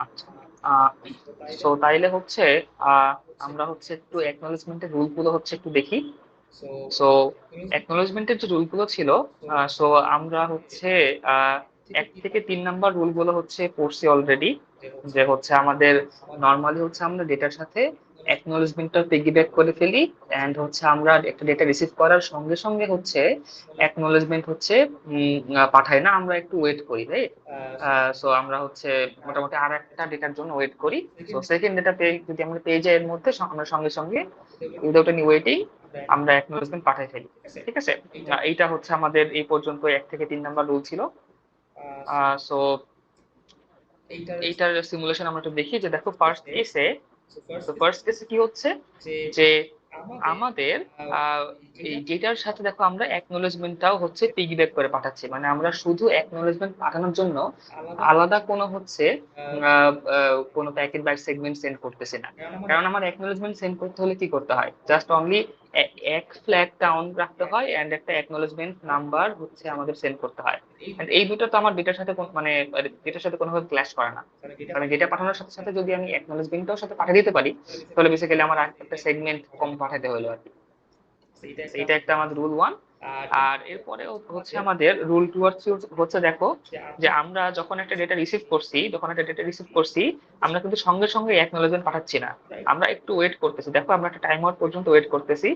আচ্ছা, সো তাইলে হচ্ছে আমরা হচ্ছে একটু অ্যাকনলেজমেন্টের রুল গুলো হচ্ছে একটু দেখি। সো অ্যাকনলেজমেন্টের যে রুল গুলো ছিল, সো আমরা হচ্ছে আহ 1 থেকে 3 নাম্বার রুল গুলো হচ্ছে পড়ছি অলরেডি। যে হচ্ছে আমাদের নর্মালি হচ্ছে আমরা ডেটার সাথে অ্যাকনলেজমেন্টটা পিগিব্যাক করে ফেলি, এন্ড হচ্ছে আমরা একটা ডেটা রিসিভ করার সঙ্গে সঙ্গে হচ্ছে অ্যাকনলেজমেন্ট হচ্ছে পাঠাই না, আমরা একটু ওয়েট করি, রাইট? সো আমরা হচ্ছে মোটামুটি আর একটা ডেটার জন্য ওয়েট করি। সো সেকেন্ড ডেটা পেয়ে যদি আমরা পেয়ে যাই এর মধ্যে, আমরা সঙ্গে সঙ্গে উইদাউট এনি ওয়েটিং আমরা অ্যাকনলেজমেন্ট পাঠাই ফেলি। ঠিক আছে? এইটা হচ্ছে আমাদের এই পর্যন্ত 1 থেকে 3 নাম্বার রুল ছিল। সো এইটার সিমুলেশন আমরা একটু দেখি, যে দেখো ফার্স্ট কেসে কি হচ্ছে, যে আমাদের এই ডেটার সাথে দেখো আমরা অ্যাকনোলেজমেন্টটাও হচ্ছে পিগব্যাক করে পাঠাচ্ছি, মানে আমরা শুধু অ্যাকনোলেজমেন্ট পাঠানোর জন্য আলাদা কোনো হচ্ছে কোনো প্যাকেট বা সেগমেন্ট সেন্ড করতেছি না। কারণ আমার অ্যাকনোলেজমেন্ট সেন্ড করতে হলে কি করতে হয়, জাস্ট অনলি এক ফ্ল্যাগটা অন রাখতে হয় এন্ড একটা অ্যাকনোলেজমেন্ট নাম্বার হচ্ছে আমাদের সেন্ড করতে হয়। And এই দুটো তো আমার ডেটার সাথে মানে ডেটার সাথে কোনোভাবে ক্ল্যাশ করে না। কারণ ডেটা পাঠানোর সাথে সাথে যদি আমি অ্যাকনোলেজমেন্টটাও সাথে পাঠিয়ে দিতে পারি, তাহলে বেসিক্যালি আমার একটা সেগমেন্ট কম পাঠাতে হলো আর কি। এটা একটা আমাদের রুল 1। আর এরপরে হচ্ছে আমাদের রুল 2 হচ্ছে দেখো, যে আমরা যখন একটা ডেটা রিসিভ করছি আমরা কিন্তু সঙ্গে সঙ্গে অ্যাকনোলেজমেন্ট পাঠাচ্ছি না, আমরা একটু ওয়েট করতেছি। দেখো আমরা একটা টাইম আউট পর্যন্ত ওয়েট করতেছি।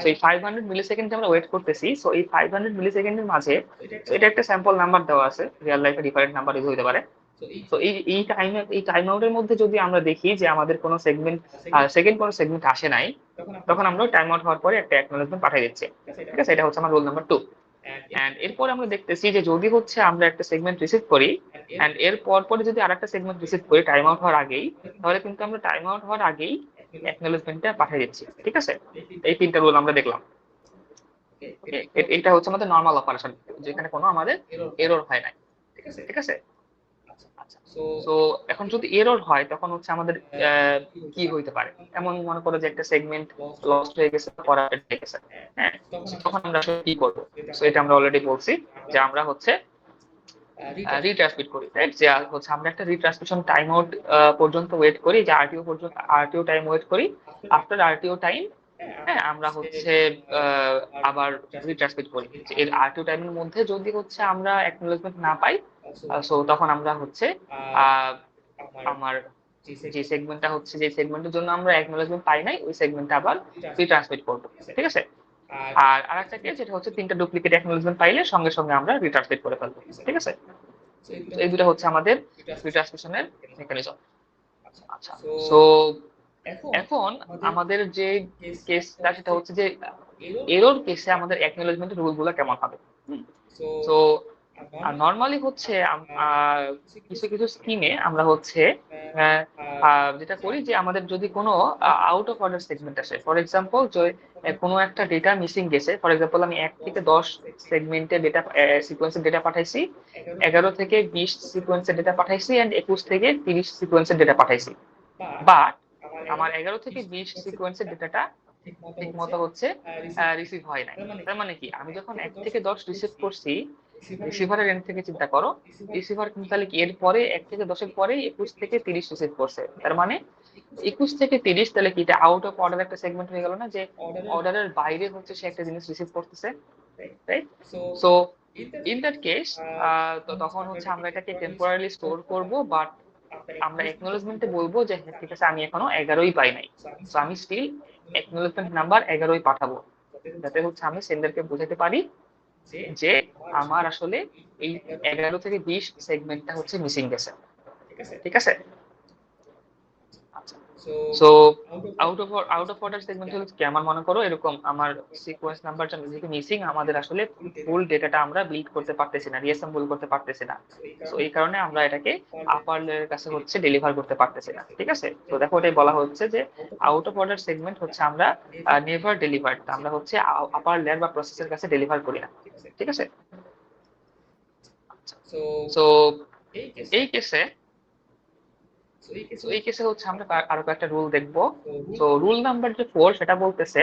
সো এই 500 মিলি সেকেন্ড আমরা ওয়েট করতেছি, সো এই 500 মিলি সেকেন্ডের মাঝে, তো এটা একটা স্যাম্পল নাম্বার দেওয়া আছে, রিয়েল লাইফে ডিফারেন্ট নাম্বার ইউজ হতে পারে। তো এই টাইম আউটের মধ্যে যদি আমরা দেখি যে আমাদের কোনো সেগমেন্ট আসে নাই, তখন আমরা টাইম আউট হওয়ার পরে একটা অ্যাকনোলেজমেন্ট পাঠিয়ে দিচ্ছি। ঠিক আছে? এটা হচ্ছে আমার রুল নাম্বার 2। এন্ড এরপর আমরা দেখতেছি যে যদি হচ্ছে আমরা একটা সেগমেন্ট রিসিভ করি, এন্ড এর পরে যদি আরেকটা সেগমেন্ট রিসিভ করি টাইম আউট হওয়ার আগেই, তাহলে কিন্তু আমরা টাইম আউট হওয়ার আগেই অ্যাকনোলেজমেন্টটা পাঠিয়ে দিচ্ছি। ঠিক আছে? এই 3টা রুল আমরা দেখলাম। ওকে, এটা হচ্ছে আমাদের নর্মাল অপারেশন, যেখানে কোনো আমাদের এরর হয় নাই। ঠিক আছে? আচ্ছা, তো এখন যদি এরর হয় তখন হচ্ছে আমাদের কি হইতে পারে, এমন মনে করো যে একটা সেগমেন্ট লস্ট হয়ে গেছে, করাপ্টেড হয়ে গেছে। হ্যাঁ, so তখন আমরা আসলে কি করবো? সো এটা আমরা অলরেডি বলছি, যে আমরা হচ্ছে রিট্রান্সমিট করি, রাইট? যে হচ্ছে আমরা একটা রিট্রান্সমিশন টাইম আউট পর্যন্ত ওয়েট করি, যে আরটিও টাইম ওয়েট করি। আফটার আরটিও টাইম, হ্যাঁ, আমরা হচ্ছে আহ, আবার রিট্রান্সমিট করি। যে এর আরটিও টাইমের মধ্যে যদি হচ্ছে আমরা অ্যাকনোলেজমেন্ট না পাই, সো তখন আমরা হচ্ছে আহ, আমার যে সেগমেন্টের জন্য আমরা অ্যাকনোলেজমেন্ট পাই নাই, ওই সেগমেন্টটা আবার রিট্রান্সমিট করবো। ঠিক আছে? আর আরেকটা কেস যেটা হচ্ছে 3টা ডুপ্লিকেট অ্যাকনোলেজমেন্ট পাইলে সঙ্গে সঙ্গে আমরা রিট্রান্সমিট করে ফেলবো। ঠিক আছে? তো এই দুটো হচ্ছে আমাদের রিট্রান্সমিশনের মেকানিজম। আচ্ছা, সো এখন আমাদের যে কেসটা সেটা হচ্ছে যে এরর কেসে আমাদের অ্যাকনোলেজমেন্টের রুল গুলো কেমন হবে। তো নর্মালি হচ্ছে কিছু কিছু স্কিমে আমরা হচ্ছে আহ, যেটা করি, যে আমাদের যদি কোনো আউট অফ অর্ডার সেগমেন্ট আসে, ফর এক্সাম্পল যে কোনো একটা ডেটা মিসিং গেছে, ফর এক্সাম্পল আমি 1 থেকে 10 সেগমেন্টে ডেটা সিকোয়েন্সের ডেটা পাঠাইছি, 11 থেকে 20 সিকোয়েন্সের ডেটা পাঠাইছি, এন্ড 21 থেকে 30 সিকোয়েন্সের ডেটা পাঠাইছি। বাট আমার 11 থেকে 20 সিকোয়েন্সের ডেটাটা ঠিক মতো হচ্ছে রিসিভ হয় নাই। তার মানে কি, আমি যখন 1 থেকে 10 রিসিভ করছি, রিসিভারের এন্ড থেকে চিন্তা করো, রিসিভার কিন্তু তাহলে কি এর পরে 1 থেকে 10-এর পরে 21 থেকে 30 রিসিভ করছে, তার মানে 21 থেকে 30, তাহলে কি এটা আউট অফ অর্ডার একটা সেগমেন্ট হয়ে গেল না, যে অর্ডারের বাইরে হচ্ছে সে একটা জিনিস রিসিভ করতেছে, right? So in that case, তো তখন হচ্ছে আমরা এটাকে টেম্পোরারিলি স্টোর করব, বাট আমরা একনোলেজমেন্টে বলবো যে হ্যাঁ, ঠিক আছে, আমি এখনো 11ই পাই নাই, তো আমি স্টিল একনোলেজমেন্ট নাম্বার 11ই পাঠাবো, যাতে হচ্ছে আমি সেন্ডারকে বোঝাতে পারি যে আমার আসলে এই 11 থেকে 20 সেগমেন্টটা হচ্ছে মিসিং গেছে। ঠিক আছে? আচ্ছা, so out of order segment হচ্ছে কি, আমার মনে করো এরকম আমার সিকোয়েন্স নাম্বারটা যেহেতু মিসিং, আমাদের আসলে ফুল ডেটাটা আমরা বিল্ড করতে পারতেছি না, রিঅ্যাসেম্বল করতে পারতেছি না। তো এই কারণে আমরা এটাকে আপার লেয়ারের কাছে হচ্ছে ডেলিভার করতে পারতেছি না। ঠিক আছে? তো দেখো এটাই বলা হচ্ছে যে আউট অফ অর্ডার সেগমেন্ট হচ্ছে আমরা নেভার ডেলিভার্ড, আমরা হচ্ছে আপার লেয়ার বা প্রসেসের কাছে ডেলিভার করি না। ঠিক আছে? সো এই কেসে হচ্ছে আমরা আরো কয়েকটা রুল দেখবো। তো রুল নাম্বার 4 সেটা বলতেছে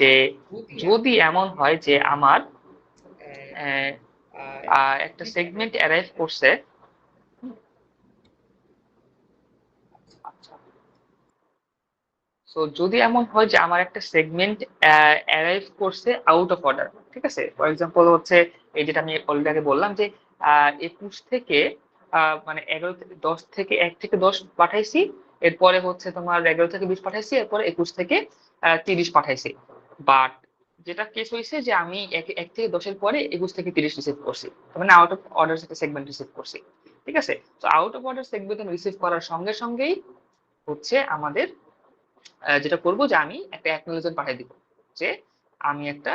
যে যদি এমন হয় যে আমার একটা সেগমেন্ট অ্যারাইভ করছে, সো যদি এমন হয় যে আমার একটা সেগমেন্ট অ্যারাইভ করছে আউট অফ অর্ডার, ঠিক আছে, ফর এক্সাম্পল হচ্ছে এই যেটা আমি অলরেডি আগে বললাম যে 21 থেকে মানে 11 থেকে 10 থেকে 1 থেকে 10 পাঠাইছি, এরপরে হচ্ছে তোমার 11 থেকে 20 পাঠাইছি, এরপরে 21 থেকে 30 পাঠাইছি। বাট যেটা কেস হয়েছে যে আমি 1 থেকে 10-এর পরে 21 থেকে 30 রিসিভ করছি, তার মানে out of order segment receive করছি, ঠিক আছে। তো out of order segment receive করার সঙ্গে সঙ্গেই হচ্ছে আমাদের যেটা করব যে আমি একটা অ্যাকনোলেজমেন্ট পাঠিয়ে দিব যে আমি একটা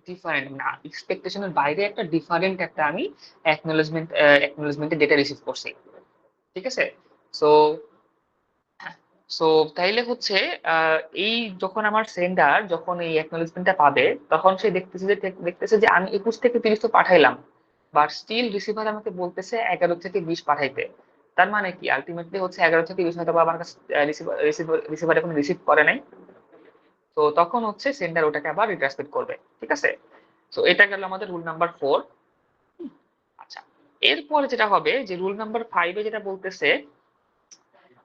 ডিফারেন্ট, মানে এক্সপেকটেশনের বাইরে একটা ডিফারেন্ট একটা আমি অ্যাকনোলেজমেন্টের ডেটা রিসিভ করছি, ঠিক আছে। সো সো তাইলে হচ্ছে এই যখন আমার সেন্ডার যখন এই অ্যাকনোলেজমেন্টটা পাবে, তখন সে দেখতেছে যে আমি 21 থেকে 30 তো পাঠাইলাম, বাট স্টিল রিসিভার আমাকে বলতেছে 11 থেকে 20 পাঠাইতে। তার মানে কি আলটিমেটলি হচ্ছে 11 থেকে 20 হয়তো বা আমার কাছে রিসিভার এখন রিসিভ করে নাই। তো তখন হচ্ছে সেন্ডার ওটাকে আবার রিট্রান্সমিট করবে, ঠিক আছে। তো এটা গেল আমাদের রুল নাম্বার 4। আচ্ছা, এরপরে যেটা হবে যে রুল নাম্বার 5-এ যেটা বলতেছে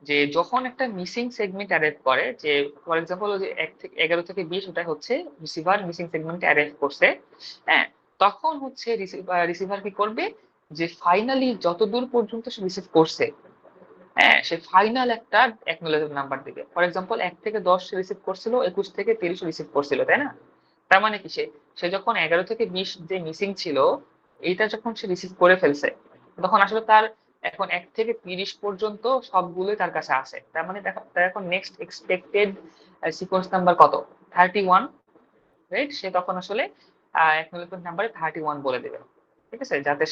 যে যখন একটা মিসিং সেগমেন্ট অ্যারেভ করে, যে ফর এক্সাম্পল যে 1 থেকে 11 থেকে 20 ওটা হচ্ছে রিসিভার মিসিং সেগমেন্ট অ্যারেভ করছে, হ্যাঁ, তখন হচ্ছে রিসিভার কি করবে যে ফাইনালি যতদূর পর্যন্ত সে রিসিভ করছে, হ্যাঁ, সে ফাইনাল একটা অ্যাকনোলেজমেন্ট নাম্বার দিবে। ফর এক্সাম্পল 1 থেকে 10 রিসিভ করছিল, 21 থেকে 30 রিসিভ করছিল, তাই না? তার মানে কি সে সে যখন 11 থেকে 20 যে মিসিং ছিল এইটা যখন সে রিসিভ করে ফেলছে, তখন আসলে তার এখন 1 থেকে 30 পর্যন্ত সবগুলোই তার কাছে আছে। তার মানে দেখো তার এখন নেক্সট এক্সপেক্টেড সিকোয়েন্স নাম্বার কত, 31, রাইট? সে তখন আসলে অ্যাকনোলেজমেন্ট নাম্বারে 31 বলে দেবে, ঠিক আছে, যাতে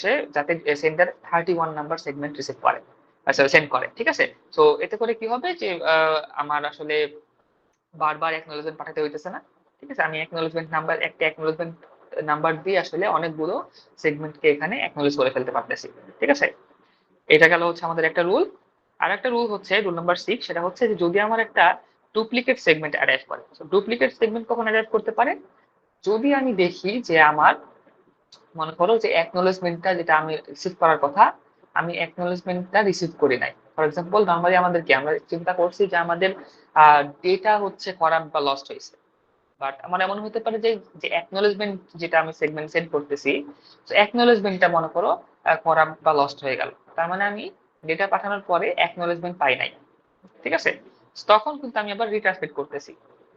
সেন্ডার 31 নাম্বার সেগমেন্ট রিসিভ করে, আচ্ছা সেন্ড করে, ঠিক আছে। তো এতে করে কি হবে যে আমার আসলে বারবার অ্যাকনোলেজমেন্ট পাঠাতে হইতেছে না, ঠিক আছে। আমি একটা অ্যাকনোলেজমেন্ট নাম্বার দিয়ে আসলে অনেকগুলো সেগমেন্টকে এখানে অ্যাকনোলেজ করে ফেলতে পারতেছি, ঠিক আছে। এটা গেল হচ্ছে আমাদের একটা রুল। আর একটা রুল হচ্ছে রুল নাম্বার 6, সেটা হচ্ছে যে যদি আমার একটা ডুপ্লিকেট সেগমেন্ট অ্যাটাচ করে, ডুপ্লিকেট সেগমেন্ট কখন অ্যাটাচ করতে পারে, যদি আমি দেখি যে আমার মনে করো যে অ্যাকনোলেজমেন্টটা যেটা আমি রিসিভ করার কথা, আমি অ্যাকনোলেজমেন্টটা রিসিভ করি নাই। ফর এক্সাম্পল নর্মালি আমাদের কি আমরা চিন্তা করছি যে আমাদের ডেটা হচ্ছে খারাপ বা লস্ট হয়েছে, বাট আমার এমন হতে পারে যে যে অ্যাকনোলেজমেন্ট যেটা আমি সেগমেন্ট সেন্ড করতেছি, তো অ্যাকনোলেজমেন্টটা মনে করো খারাপ বা লস্ট হয়ে গেল, তার মানে আমি ডেটা পাঠানোর পরে অ্যাকনোলেজমেন্ট পাই নাই, ঠিক আছে। তখন কিন্তু আমি আবার রিট্রান্সমিট করতেছি,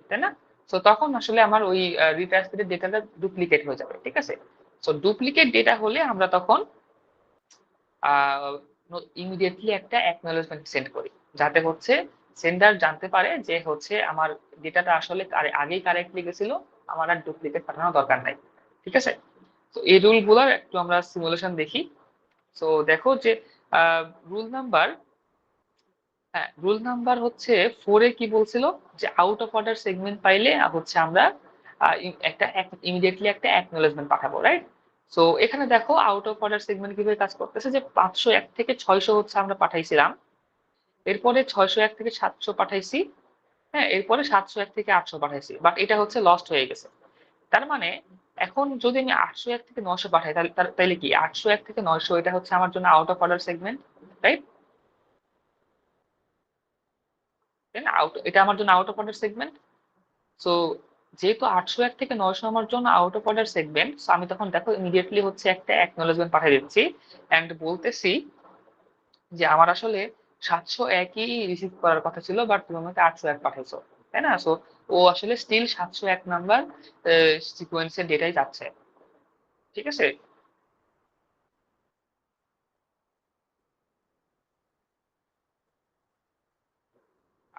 তাই না? তো তখন আসলে আমার ওই রিট্রান্সমিটেড ডেটাটা ডুপ্লিকেট হয়ে যাবে, ঠিক আছে। তো ডুপ্লিকেট ডেটা হলে আমরা তখন ইমিডিয়েটলি একটা অ্যাকনোলেজমেন্ট সেন্ড করি, যাতে হচ্ছে সেন্ডার জানতে পারে যে হচ্ছে আমার ডেটাটা আসলে আগেই কারেক্টলি গেছিল, আমার আর ডুপ্লিকেট পাঠানোর দরকার নাই, ঠিক আছে। তো এই রুল গুলার একটু আমরা সিমুলেশন দেখি। তো দেখো যে রুল নাম্বার হ্যাঁ রুল নাম্বার হচ্ছে 4-এ কি বলছিল যে আউট অফ অর্ডার সেগমেন্ট পাইলে হচ্ছে আমরা একটা ইমিডিয়েটলি একটা অ্যাকনোলেজমেন্ট পাঠাবো, রাইট? সো এখানে দেখো আউট অফ অর্ডার সেগমেন্ট কিভাবে কাজ করতেছে, যে 501 থেকে 600 হচ্ছে আমরা পাঠাইছিলাম, এরপরে 601 থেকে 700 পাঠাইছি, হ্যাঁ, এরপরে 701 থেকে 800 পাঠাইছি, বাট এটা হচ্ছে লস্ট হয়ে গেছে। তার মানে এখন যদি আমি 801 থেকে 900 পাঠাই, তাহলে কি 801 থেকে 900 এটা হচ্ছে আমার জন্য out of order segment, right? তাই না? এটা আমার জন্য out of order segment. So যেহেতু 801 থেকে 900 আমার জন্য আউট অফ অর্ডার সেগমেন্ট, আমি তখন দেখো ইমিডিয়েটলি হচ্ছে একটা অ্যাকনোলেজমেন্ট পাঠিয়ে দিচ্ছি এন্ড বলতেছি যে আমার আসলে 701ই রিসিভ করার কথা ছিল, বাট তুমি আমাকে 801 পাঠাইছো, তাই না? সো ও আসলে স্টিল 701 নাম্বার সিকোয়েন্সের ডেটাই যাচ্ছে, ঠিক আছে।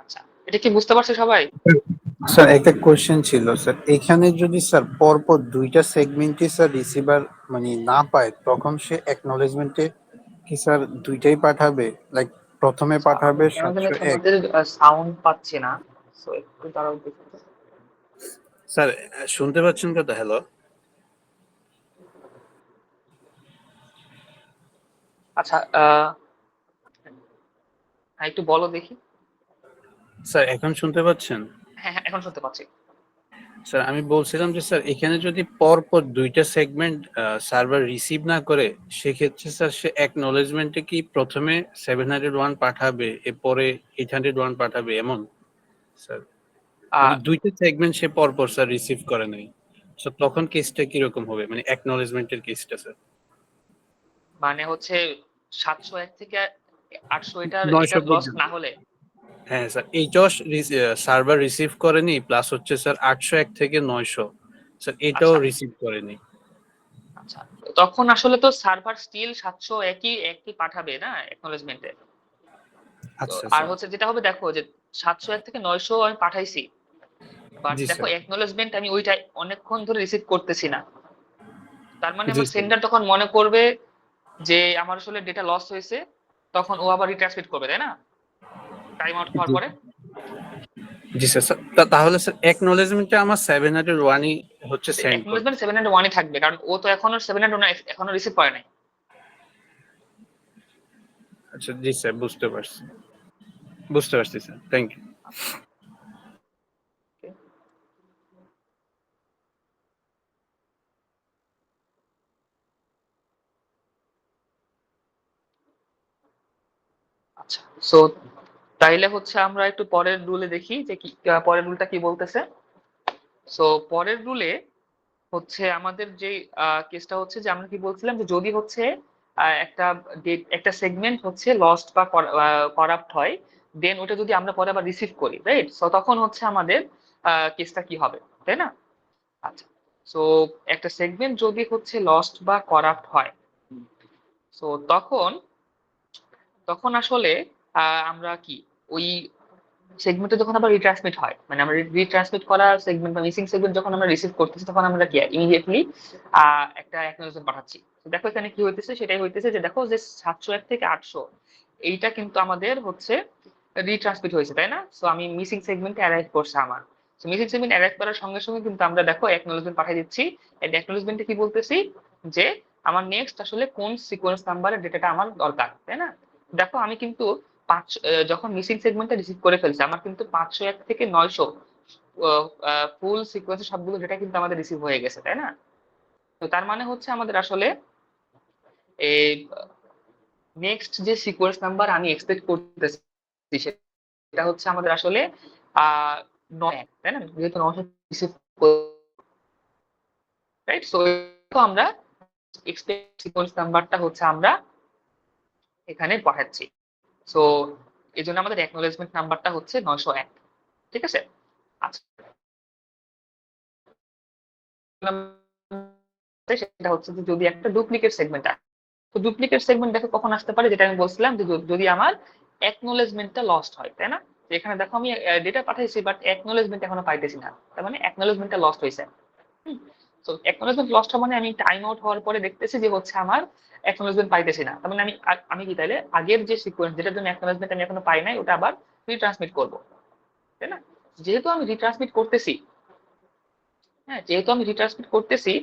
আচ্ছা, এটা কি বুঝতে পারছে সবাই? স্যার একটা কোশ্চেন ছিল স্যার, এখানে যদি স্যার পরপর দুইটা সেগমেন্টে স্যার রিসিভার মানে না পায়, তখন সে অ্যাকনলেজমেন্টে কি স্যার দুইটাই পাঠাবে, লাইক প্রথমে আচ্ছা, আমি পাঠাবে কেন জানি 701? তোমাদের সাউন্ড পাচ্ছি না, সো একটু দাঁড়াও দেখি। স্যার শুনতে পাচ্ছেন কথা? হ্যালো আচ্ছা, হ্যাঁ, একটু বলো দেখি। স্যার, এখন শুনতে পাচ্ছেন? হ্যাঁ হ্যাঁ, এখন শুনতে পাচ্ছি। স্যার আমি বলছিলাম যে স্যার এখানে যদি পরপর দুইটা সেগমেন্ট সার্ভার রিসিভ না করে, সেক্ষেত্রে স্যার সে অ্যাকনলেজমেন্টে কি প্রথমে 701 পাঠাবে, এরপরে 801 পাঠাবে, এমন? স্যার মানে দুইটা সেগমেন্ট সে পরপর স্যার রিসিভ করে নাই, সো তখন কেসটা কিরকম হবে, মানে অ্যাকনলেজমেন্টের কেসটা স্যার? মানে হচ্ছে 701 থেকে 800 এটার 900 লস পর্যন্ত। না হলে? হ্যাঁ স্যার, এইটাও সার্ভার রিসিভ করেনি, প্লাস হচ্ছে স্যার 801 থেকে 900 স্যার এটাও আচ্ছা রিসিভ করেনি। আচ্ছা, তখন আসলে তো সার্ভার স্টিল 700 একই একই পাঠাবে না অ্যাকনলেজমেন্টে। তো আচ্ছা আর স্যার। হচ্ছে যেটা হবে দেখো যে 701 থেকে 900 আমি পাঠাইছি, বাট জি দেখো স্যার। অ্যাকনলেজমেন্ট আমি ওইটা অনেকক্ষণ ধরে রিসিভ করতেছি না। তার মানে জি আমার স্যার। সেন্ডার তখন মনে করবে যে আমার আসলে ডেটা লস হয়েছে, তখন ও আবার রিট্রান্সমিট করবে, তাই না, টাইম আউট হওয়ার জি পরে। জি স্যার। তাহলে স্যার অ্যাকনলেজমেন্টটা আমার 701ই হচ্ছে সেন্ড করবে। অ্যাকনলেজমেন্ট 701 থাকবে, কারণ ও তো এখনো 701 এখনো রিসিভ করে নাই। আচ্ছা জি স্যার, বুঝতে পারছি স্যার, থ্যাংক ইউ। আচ্ছা, সো তাইলে হচ্ছে আমরা একটু পরের রুলে দেখি যে কি পরের রুলটা কি বলতেছে। সো পরের রুলে হচ্ছে আমাদের যে কেসটা হচ্ছে যে আমরা কি বলছিলাম যে যদি হচ্ছে একটা একটা সেগমেন্ট হচ্ছে লস্ট বা করাপ্ট হয়, দেন ওটা যদি আমরা পরে আবার রিসিভ করি, রাইট, সো তখন হচ্ছে আমাদের কেসটা কি হবে, তাই না? আচ্ছা, সো একটা সেগমেন্ট যদি হচ্ছে লস্ট বা করাপ্ট হয়, সো তখন তখন আসলে আমরা কি ওই সেগমেন্টে যখন আবার রিট্রান্সমিট হয়, মানে আমরা রিট্রান্সমিট করা সেগমেন্ট বা মিসিং সেগমেন্ট যখন আমরা রিসিভ করতেছি, তখন আমরা কি ইমিডিয়েটলি একটা অ্যাকনলেজমেন্ট পাঠাচ্ছি। তো দেখো এখানে কি হইতেছে, সেটাই হইতেছে যে দেখো যে 701 থেকে 800 এইটা কিন্তু আমাদের হচ্ছে রিট্রান্সমিট হয়েছে, তাই না? সো আমি মিসিং সেগমেন্টে অ্যারাইভ করছে আমার। তো মিসিং সেগমেন্ট অ্যারাইভ করার সঙ্গে সঙ্গে কিন্তু আমরা দেখো অ্যাকনলেজমেন্ট পাঠিয়ে দিচ্ছি। এই অ্যাকনলেজমেন্টে কি বলতেছি যে আমার নেক্সট আসলে কোন সিকোয়েন্স নাম্বারের ডেটাটা আমার দরকার, তাই না? দেখো আমি কিন্তু যখন মিসিং সেগমেন্টটা রিসিভ করে ফেলছে, আমার কিন্তু 501 থেকে 900 ফুল সিকোয়েন্সের সবগুলো ডেটা কিন্তু আমাদের রিসিভ হয়ে গেছে, তাই না? তো তার মানে হচ্ছে আমাদের আসলে এই নেক্সট যে সিকোয়েন্স নাম্বার আমি এক্সপেক্ট করতেছি সেটা হচ্ছে আমাদের আসলে 9, তাই না, যেহেতু 900 রিসিভ, রাইট, সো আমরা এক্সপেক্ট সিকোয়েন্স নাম্বারটা হচ্ছে আমরা এখানে পাঠাচ্ছি। সো এই জন্য আমাদের অ্যাকনোলেজমেন্ট নাম্বারটা হচ্ছে 901, ঠিক আছে? আচ্ছা, সেটা হচ্ছে যে যদি একটা ডুপ্লিকেট সেগমেন্ট আসে, তো ডুপ্লিকেট সেগমেন্ট দেখো কখন আসতে পারে, যেটা আমি বলছিলাম যে যদি আমার অ্যাকনোলেজমেন্টটা লস্ট হয়, তাই না? তো এখানে দেখো আমি ডেটা পাঠাইছি বাট অ্যাকনোলেজমেন্ট এখনো পাইতেছি না, তার মানে অ্যাকনোলেজমেন্টটা লস্ট হয়েছে। তো অ্যাকনোলেজমেন্ট লস্ট মানে আমি টাইম আউট হওয়ার পরে দেখতেছি যে হচ্ছে আমার অ্যাকনোলেজমেন্ট পাইতেছি না, তার মানে আমি কি তাইলে আগের যে সিকোয়েন্স যেটার জন্য অ্যাকনোলেজমেন্ট আমি এখনো পাই নাই, ওটা আবার রিট্রান্সমিট করবো, তাই না? যেহেতু আমি রিট্রান্সমিট করতেছি, হ্যাঁ, যেহেতু আমি রিট্রান্সমিট করতেছি,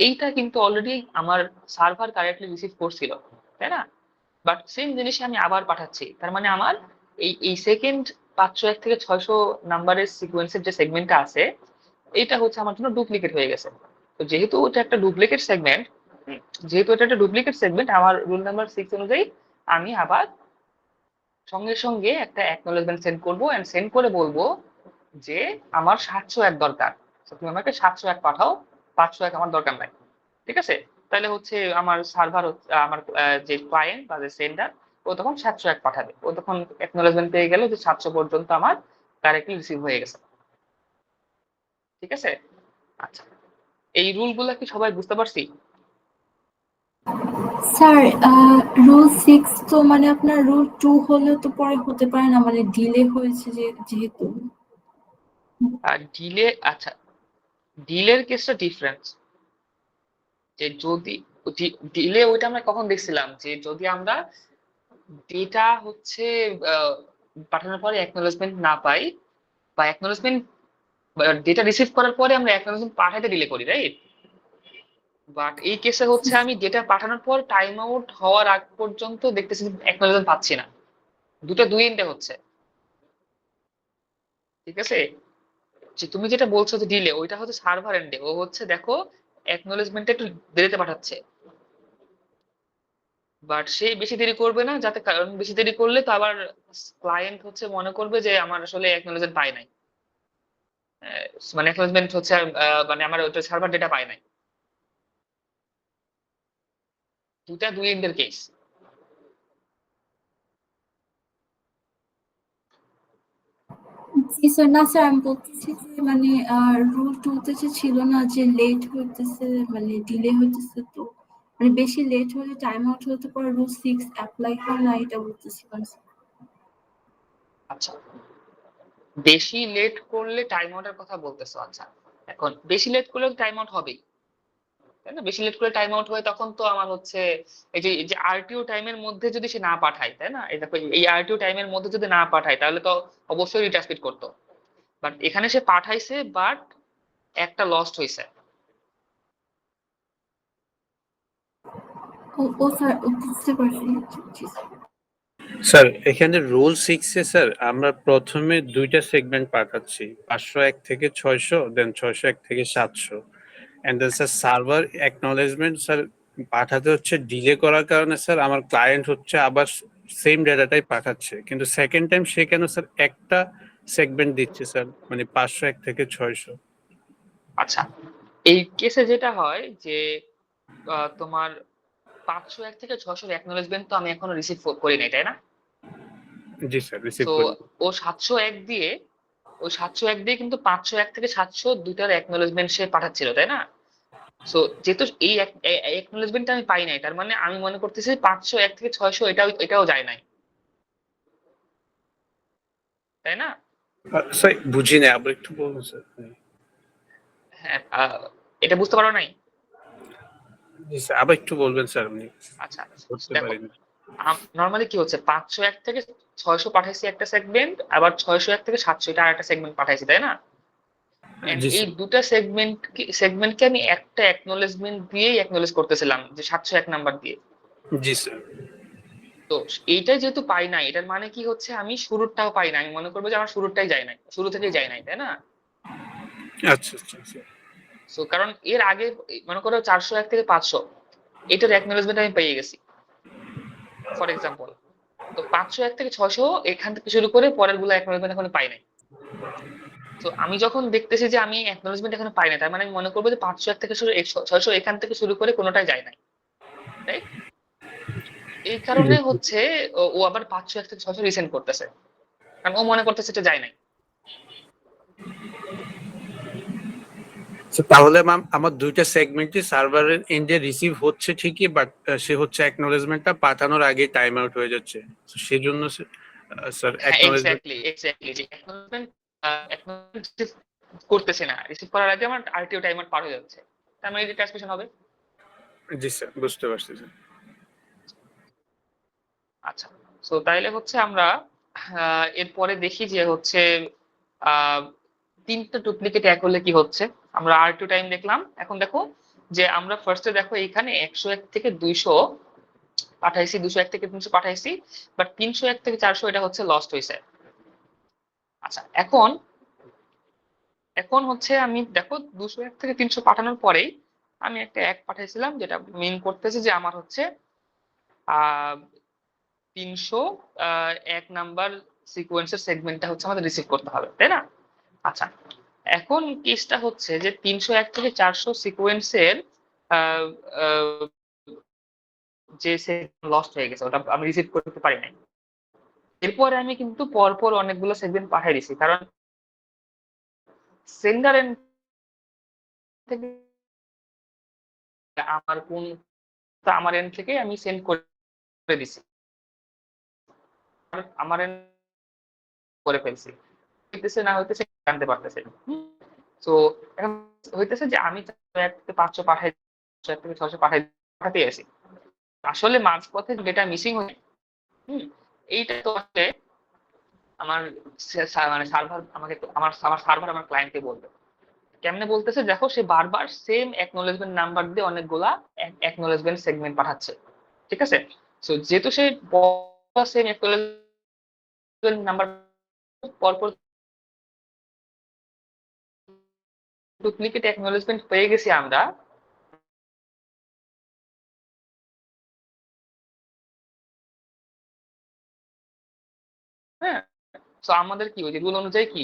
এইটা কিন্তু অলরেডি আমার সার্ভার কারেক্টলি রিসিভ করছিল, তাই না? বাট সেম জিনিসই আমি আবার পাঠাচ্ছি, তার মানে আমার এই সেকেন্ড 501 থেকে 600 নাম্বারের সিকোয়েন্সের যে সেগমেন্টটা আছে, এটা হচ্ছে আমার জন্য ডুপ্লিকেট হয়ে গেছে। তো যেহেতু এটা একটা ডুপ্লিকেট সেগমেন্ট, আমার রুল নাম্বার 6 অনুযায়ী আমি আবার সঙ্গে সঙ্গে একটা অ্যাকনোলেজমেন্ট সেন্ড করবো, এন্ড সেন্ড করে বলবো যে আমার 701 দরকার, তো তুমি আমাকে 701 পাঠাও, 501 আমার দরকার নাই, ঠিক আছে? তাহলে হচ্ছে আমার সার্ভার, আমার যে ক্লায়েন্ট বা যে সেন্ডার, ও তখন 701 পাঠাবে, ও তখন অ্যাকনোলেজমেন্ট পেয়ে গেল যে 700 পর্যন্ত আমার ডাইরেক্টলি রিসিভ হয়ে গেছে, ঠিক আছে? আচ্ছা, এই রুল গুলা কি সবাই বুঝতে পারছি? স্যার, রুল 6 তো মানে আপনার রুল 2 হলেও তো পরে হতে পারে না, মানে ডিলে হয়েছে যেহেতু। আর ডিলে, আচ্ছা, ডিলের কেসটা ডিফারেন্স, যে যদি ডিলে ওইটা আমরা কখন দেখছিলাম, যে যদি আমরা ডেটা হচ্ছে আহ, পাঠানোর পরে অ্যাকনোলেজমেন্ট না পাই, বা অ্যাকনোলেজমেন্ট ডেটা রিসিভ করার পরে আমরা অ্যাকনোলেজমেন্ট পাঠাতে ডিলে করি, রাইট? বাট এই কেসে হচ্ছে আমি ডেটা পাঠানোর পর টাইম আউট হওয়ার আগ পর্যন্ত দেখতেছি অ্যাকনোলেজমেন্ট পাচ্ছি না, দুই এন্ডে হচ্ছে, ঠিক আছে? যে তুমি যেটা বলছো যে ডিলে, ওইটা হচ্ছে সার্ভার এন্ডে, ও হচ্ছে দেখো অ্যাকনোলেজমেন্টটা একটু দেরিতে পাঠাচ্ছে, বাট সে বেশি দেরি করবে না, যাতে কারণ বেশি দেরি করলে তো আবার ক্লায়েন্ট হচ্ছে মনে করবে যে আমার আসলে অ্যাকনোলেজমেন্ট পাই নাই, মানে অ্যাকনোলেজমেন্ট হচ্ছে মানে আমার ওটা সার্ভার ডেটা পাই নাই। দুটা দুই এন্ডের কেস। জি স্যার, না স্যার, আমি বলতেছি যে মানে রুল টু তে যে ছিল না যে লেট হইতেছে, মানে ডিলে হইতেছে, তো মানে বেশি লেট হলে টাইম আউট হতে পারে, রুল সিক্স অ্যাপ্লাই হয় না, এটা বলতেছিলাম স্যার। আচ্ছা, বেশি লেট করলে টাইম আউটের কথা বলতেছো? আচ্ছা, এখন বেশি লেট করলে টাইম আউট হবেই, তাই না? বেশি লেট করে টাইম আউট হয় তখন তো আমার হচ্ছে এই যে আরটিও টাইমের মধ্যে যদি সে না পাঠায়, তাই না? এই দেখো, এই আরটিও টাইমের মধ্যে যদি না পাঠায় তাহলে তো অবশ্যই রিট্রান্সমিট করতো। বাট এখানে সে পাঠাইছে, বাট একটা লস্ট হয়েছে। ও স্যার, ও বুঝতে পারছি। জি স্যার। স্যার এখানে রুল সিক্সে স্যার আমরা প্রথমে দুইটা সেগমেন্ট পাঠাচ্ছি, 501 থেকে 600, দেন 601 থেকে 700, and then sir server acknowledgement sir পাঠাতে হচ্ছে ডিলে করার কারণে স্যার আমার ক্লায়েন্ট হচ্ছে আবার সেম ডেটাটাই পাঠাচ্ছে, কিন্তু সেকেন্ড টাইম সে কেন স্যার একটা সেগমেন্ট দিচ্ছে স্যার, মানে 501 থেকে 600। আচ্ছা, এই কেসে যেটা হয় যে তোমার 501 থেকে 600 অ্যাকনোলেজমেন্ট তো আমি এখনো রিসিভ করি নাই, তাই না? জি স্যার, রিসিভ তো করি। ও 701 দিয়ে, ওই 701 দিয়ে কিন্তু 501 থেকে 700 দুইটার অ্যাকনোলেজমেন্ট সে পাঠাচ্ছিল, তাই না? সো যেহেতু এই অ্যাকনোলেজমেন্টটা আমি পাই নাই, তার মানে আমি মনে করতেছি 501 থেকে 600 এটাও যায় নাই, তাই না? স্যার বুঝি না, আবার একটু বলুন স্যার। হ্যাঁ, এটা বুঝতে পারো নাই? জি স্যার, আবার একটু বলবেন স্যার, আমি আচ্ছা, বুঝতে দেখো, পারি না। নর্মালি কি হচ্ছে, 501 থেকে 600 পাঠাইছি একটা সেগমেন্ট, আবার 601 থেকে 700 এটা আরেকটা সেগমেন্ট পাঠাইছি, তাই না? এন্ড জি এই স্যার। দুটা সেগমেন্টকে আমি একটা অ্যাকনোলেজমেন্ট দিয়েই অ্যাকনোলেজ করতেছিলাম, যে 701 নাম্বার দিয়ে। জি স্যার। তো এইটাই যেহেতু পাই নাই, এটার মানে কি হচ্ছে, আমি শুরুরটাও পাই নাই, আমি মনে করবো যে আমার শুরুরটাই যায় নাই, শুরু থেকেই যায় নাই, তাই না? আচ্ছা আচ্ছা আচ্ছা। সো কারণ এর আগে মনে করো 401 থেকে 500 এটার অ্যাকনোলেজমেন্ট আমি পেয়ে গেছি, ফর এক্সাম্পল। তো 501 থেকে 600 এখান থেকে শুরু করে পরের গুলো অ্যাকনোলেজমেন্ট এখন পাই নাই। তো আমি যখন দেখতেছি যে আমি অ্যাকনোলেজমেন্ট এখানে পাই না, তার মানে আমি মনে করবো যে 501 থেকে শুরু 600 এখান থেকে শুরু করে কোনোটাই যায় নাই, রাইট? এই কারণে হচ্ছে ও আবার 501 থেকে 600 রিসেন্ড করতেছে, কারণ ও মনে করতেছে এটা যায় নাই। So, তাহলে ম্যাম আমার দুইটা সেগমেন্টই সার্ভারের এন্ডে রিসিভ হচ্ছে ঠিকই, বাট সে হচ্ছে অ্যাকনোলেজমেন্টটা পাঠানোর আগে টাইম আউট হয়ে যাচ্ছে। So, সেজন্য স্যার হ্যাঁ, অ্যাকনোলেজমেন্ট। এক্স্যাক্টলি যে অ্যাকনোলেজমেন্ট করতেছে না, রিসিভ করার আগে আমার আরটিও টাইমার পার হয়ে যাচ্ছে, তার মানে ট্রান্সমিশন হবে। জি স্যার, বুঝতে পারছি স্যার। আচ্ছা, তো তাইলে হচ্ছে আমরা এরপরে দেখি যে হচ্ছে আহ তিনটা ডুপ্লিকেট এক হলে কি হচ্ছে। আমরা আর টু টাইম দেখলাম, এখন দেখো যে আমরা ফার্স্টে দেখো এখানে 101 থেকে 200 পাঠাইছি, 201 থেকে 300 পাঠাইছি, বাট 301 থেকে 400 এটা হচ্ছে লস্ট হয়েছে। আচ্ছা, এখন এখন হচ্ছে আমি দেখো 201 থেকে 300 পাঠানোর পরেই আমি একটা এক পাঠাইছিলাম, যেটা মিন করতেছে যে আমার হচ্ছে আহ 300 এক নাম্বার সিকোয়েন্সের সেগমেন্টটা হচ্ছে আমাদের রিসিভ করতে হবে, তাই না? আচ্ছা, এখন কেসটা হচ্ছে যে 301 থেকে 400 সিকোয়েন্সের যে লস্ট হয়ে গেছে, ওটা আমি রিসিভ করতে পারি নাই। এরপরে আমি কিন্তু পরপর অনেকগুলো সেগমেন্ট পাঠিয়ে দিছি, কারণ সেন্ডার এন্ড থেকে আমার কোন আমার এন্ড থেকে আমি সেন্ড করে দিছি, আমার এন্ড করে ফেলছি, হইতেছে না হইতেছে জানতে পারতেছে। তো এখন হইতেছে যে আমি 1 থেকে 500 পাঠাই, 1 থেকে 600 পাঠাতে আছি, আসলে মাঝপথে ডেটা মিসিং হয়ে, হুম, এইটা তো আসলে আমার মানে সার্ভার আমাকে আমার আমার সার্ভার আমার ক্লায়েন্টকে বলবে। কেমনে বলতেছে, দেখো সে বারবার সেম অ্যাকনোলেজমেন্ট নাম্বার দিয়ে অনেকগুলা অ্যাকনোলেজমেন্ট সেগমেন্ট পাঠাচ্ছে, ঠিক আছে? সো যেহেতু সে সেম অ্যাকনোলেজমেন্ট নাম্বার পরপর ডুপ্লিকেট অ্যাকনোলেজমেন্ট পেয়ে গেছি আমরা, হ্যাঁ, তো আমাদের কি ওই যে রুল অনুযায়ী কি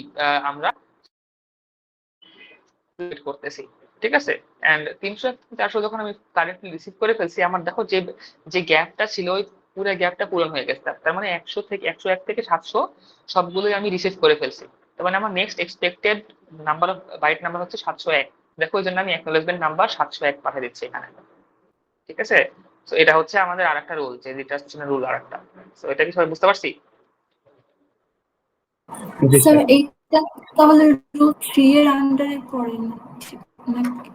আমরা করতেছি, ঠিক আছে। এন্ড 300-400 যখন আমি কারেন্টলি রিসিভ করে ফেলছি, আমার দেখো যে যে গ্যাপটা ছিল ওই পুরো গ্যাপটা পূরণ হয়ে গেছে। তার মানে 101 থেকে 700 সবগুলোই আমি রিসিভ করে ফেলছি। তার মানে আমার next expected number of byte number হচ্ছে 701। দেখো এই জন্য আমি অ্যাকনোলেজমেন্ট নাম্বার 701 পাঠিয়ে দিচ্ছি এখানে, ঠিক আছে। তো এটা হচ্ছে আমাদের আরেকটা রুল, যে রিট্রান্সমিশনের রুল আরেকটা। তো এটা কি সবাই বুঝতে পারছি? জি স্যার স্যার। এইটা তাহলে রুল 3 এর আন্ডারে পড়ে না নাকি?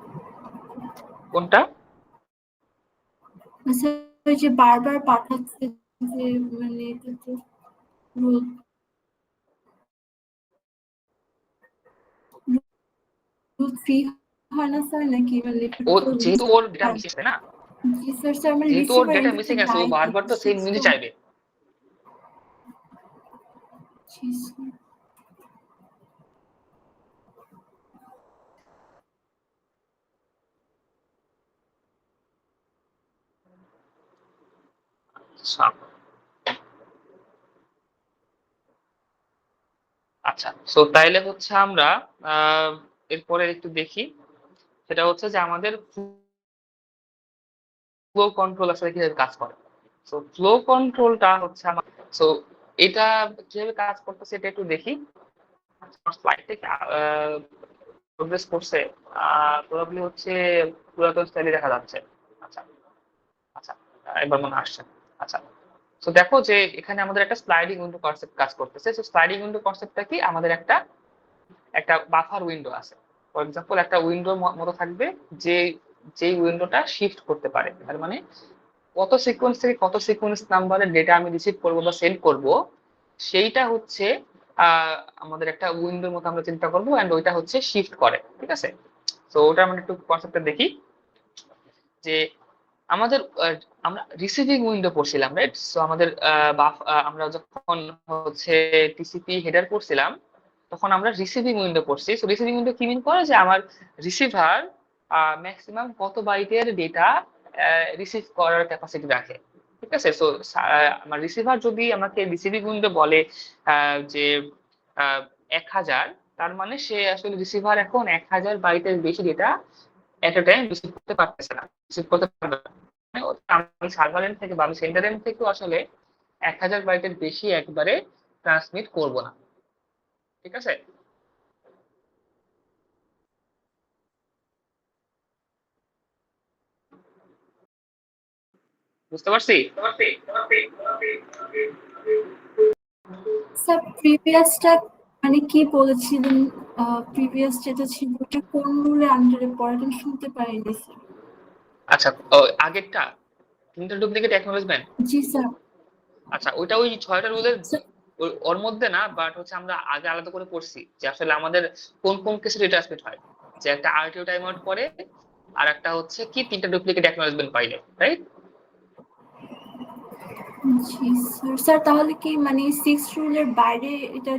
কোনটা? স্যার ওই যে বারবার পাঠাচ্ছে যে মানে এটা তো রুল 3 হয় না স্যার, নাকি মানে ও যেহেতু ওর ডেটা মিসিং আছে না, জি স্যার, স্যার মানে যেহেতু ওর রিসিভার ডেটা এন্ড থেকে মিসিং আছে, ও লাইন বারবার তো সেম জিনিস চাইবে। জি স্যার। আচ্ছা আচ্ছা, সো তাইলে হচ্ছে আমরা এরপরে একটু দেখি, সেটা হচ্ছে যে আমাদের ফ্লো কন্ট্রোল আসলে কিভাবে কাজ করে। সো ফ্লো কন্ট্রোলটা হচ্ছে আমার, সো এটা কিভাবে কাজ করতেছে এটা একটু দেখি। স্লাইড থেকে প্রোগ্রেস করছে, প্রবাবলি হচ্ছে পুরাতন স্টাইলে দেখা যাচ্ছে। আচ্ছা আচ্ছা, এবার মনে আসছে। আচ্ছা, তো দেখো যে এখানে আমাদের একটা স্লাইডিং উইন্ডো কনসেপ্ট কাজ করতেছে। তো স্লাইডিং উইন্ডো কনসেপ্টটা কি, আমাদের একটা একটা বাফার উইন্ডো আছে। ফর এক্সাম্পল একটা উইন্ডোর মতো থাকবে, যে যেই উইন্ডোটা শিফট করতে পারে। তার মানে কত সিকোয়েন্স থেকে কত সিকোয়েন্স নাম্বারের ডেটা আমি রিসিভ করব বা সেন্ড করব, সেইটা হচ্ছে আমাদের একটা উইন্ডোর মতো আমরা চিন্তা করবো, এন্ড ওইটা হচ্ছে শিফট করে, ঠিক আছে। তো ওটা আমরা একটু কনসেপ্টটা দেখি, যে আমাদের আমরা রিসিভিং উইন্ডো পড়ছিলাম, রাইট। সো আমাদের আমরা যখন হচ্ছে টিসিপি হেডার পড়ছিলাম, তখন আমরা রিসিভিং উইন্ডো পড়ছি। সো রিসিভিং উইন্ডো কি মিন করে, যে আমার রিসিভার ম্যাক্সিমাম কত বাইটের ডেটা রিসিভ করার ক্যাপাসিটি রাখে, ঠিক আছে। সো আমার রিসিভার যদি আমাকে রিসিভিং উইন্ডো বলে যে 1000, তার মানে সে আসলে রিসিভার এখন 1000 বাইটের বেশি ডেটা এট এ টাইম রিসিভ করতে পারতেছে না, রিসিভ করতে পারবে না। মানে আমি সার্ভার এন্ড থেকে বা আমি সেন্টার এন্ড থেকেও আসলে 1000 বাইটের বেশি একবারে ট্রান্সমিট করব না, ঠিক আছে। বুঝতে পারছি? স্যার প্রিভিয়াসটা মানে কি বলেছিলেন? প্রিভিয়াস যেটা ছিল ওটা কোন রুলের আন্ডারে পড়ে? আমি শুনতে পাইনি স্যার। আচ্ছা, আগেরটা ইন্টার ডুপ্লিকেট অ্যাকনোলেজমেন্ট। জি স্যার। আচ্ছা, ওইটা ওই 6টা রুলের স্যার ওর মধ্যে না, বাট হচ্ছে আমরা আগে আলাদা করে পড়ছি যে আসলে আমাদের কোন কোন কেসে ডেটা ট্রান্সমিট হয়। যে একটা আরটিও টাইম আউট পরে, আর একটা হচ্ছে কি 3টা ডুপ্লিকেট অ্যাকনোলেজমেন্ট পাইলে, রাইট। জি স্যার। স্যার তাহলে কি মানে 6 রুলের বাইরে এটা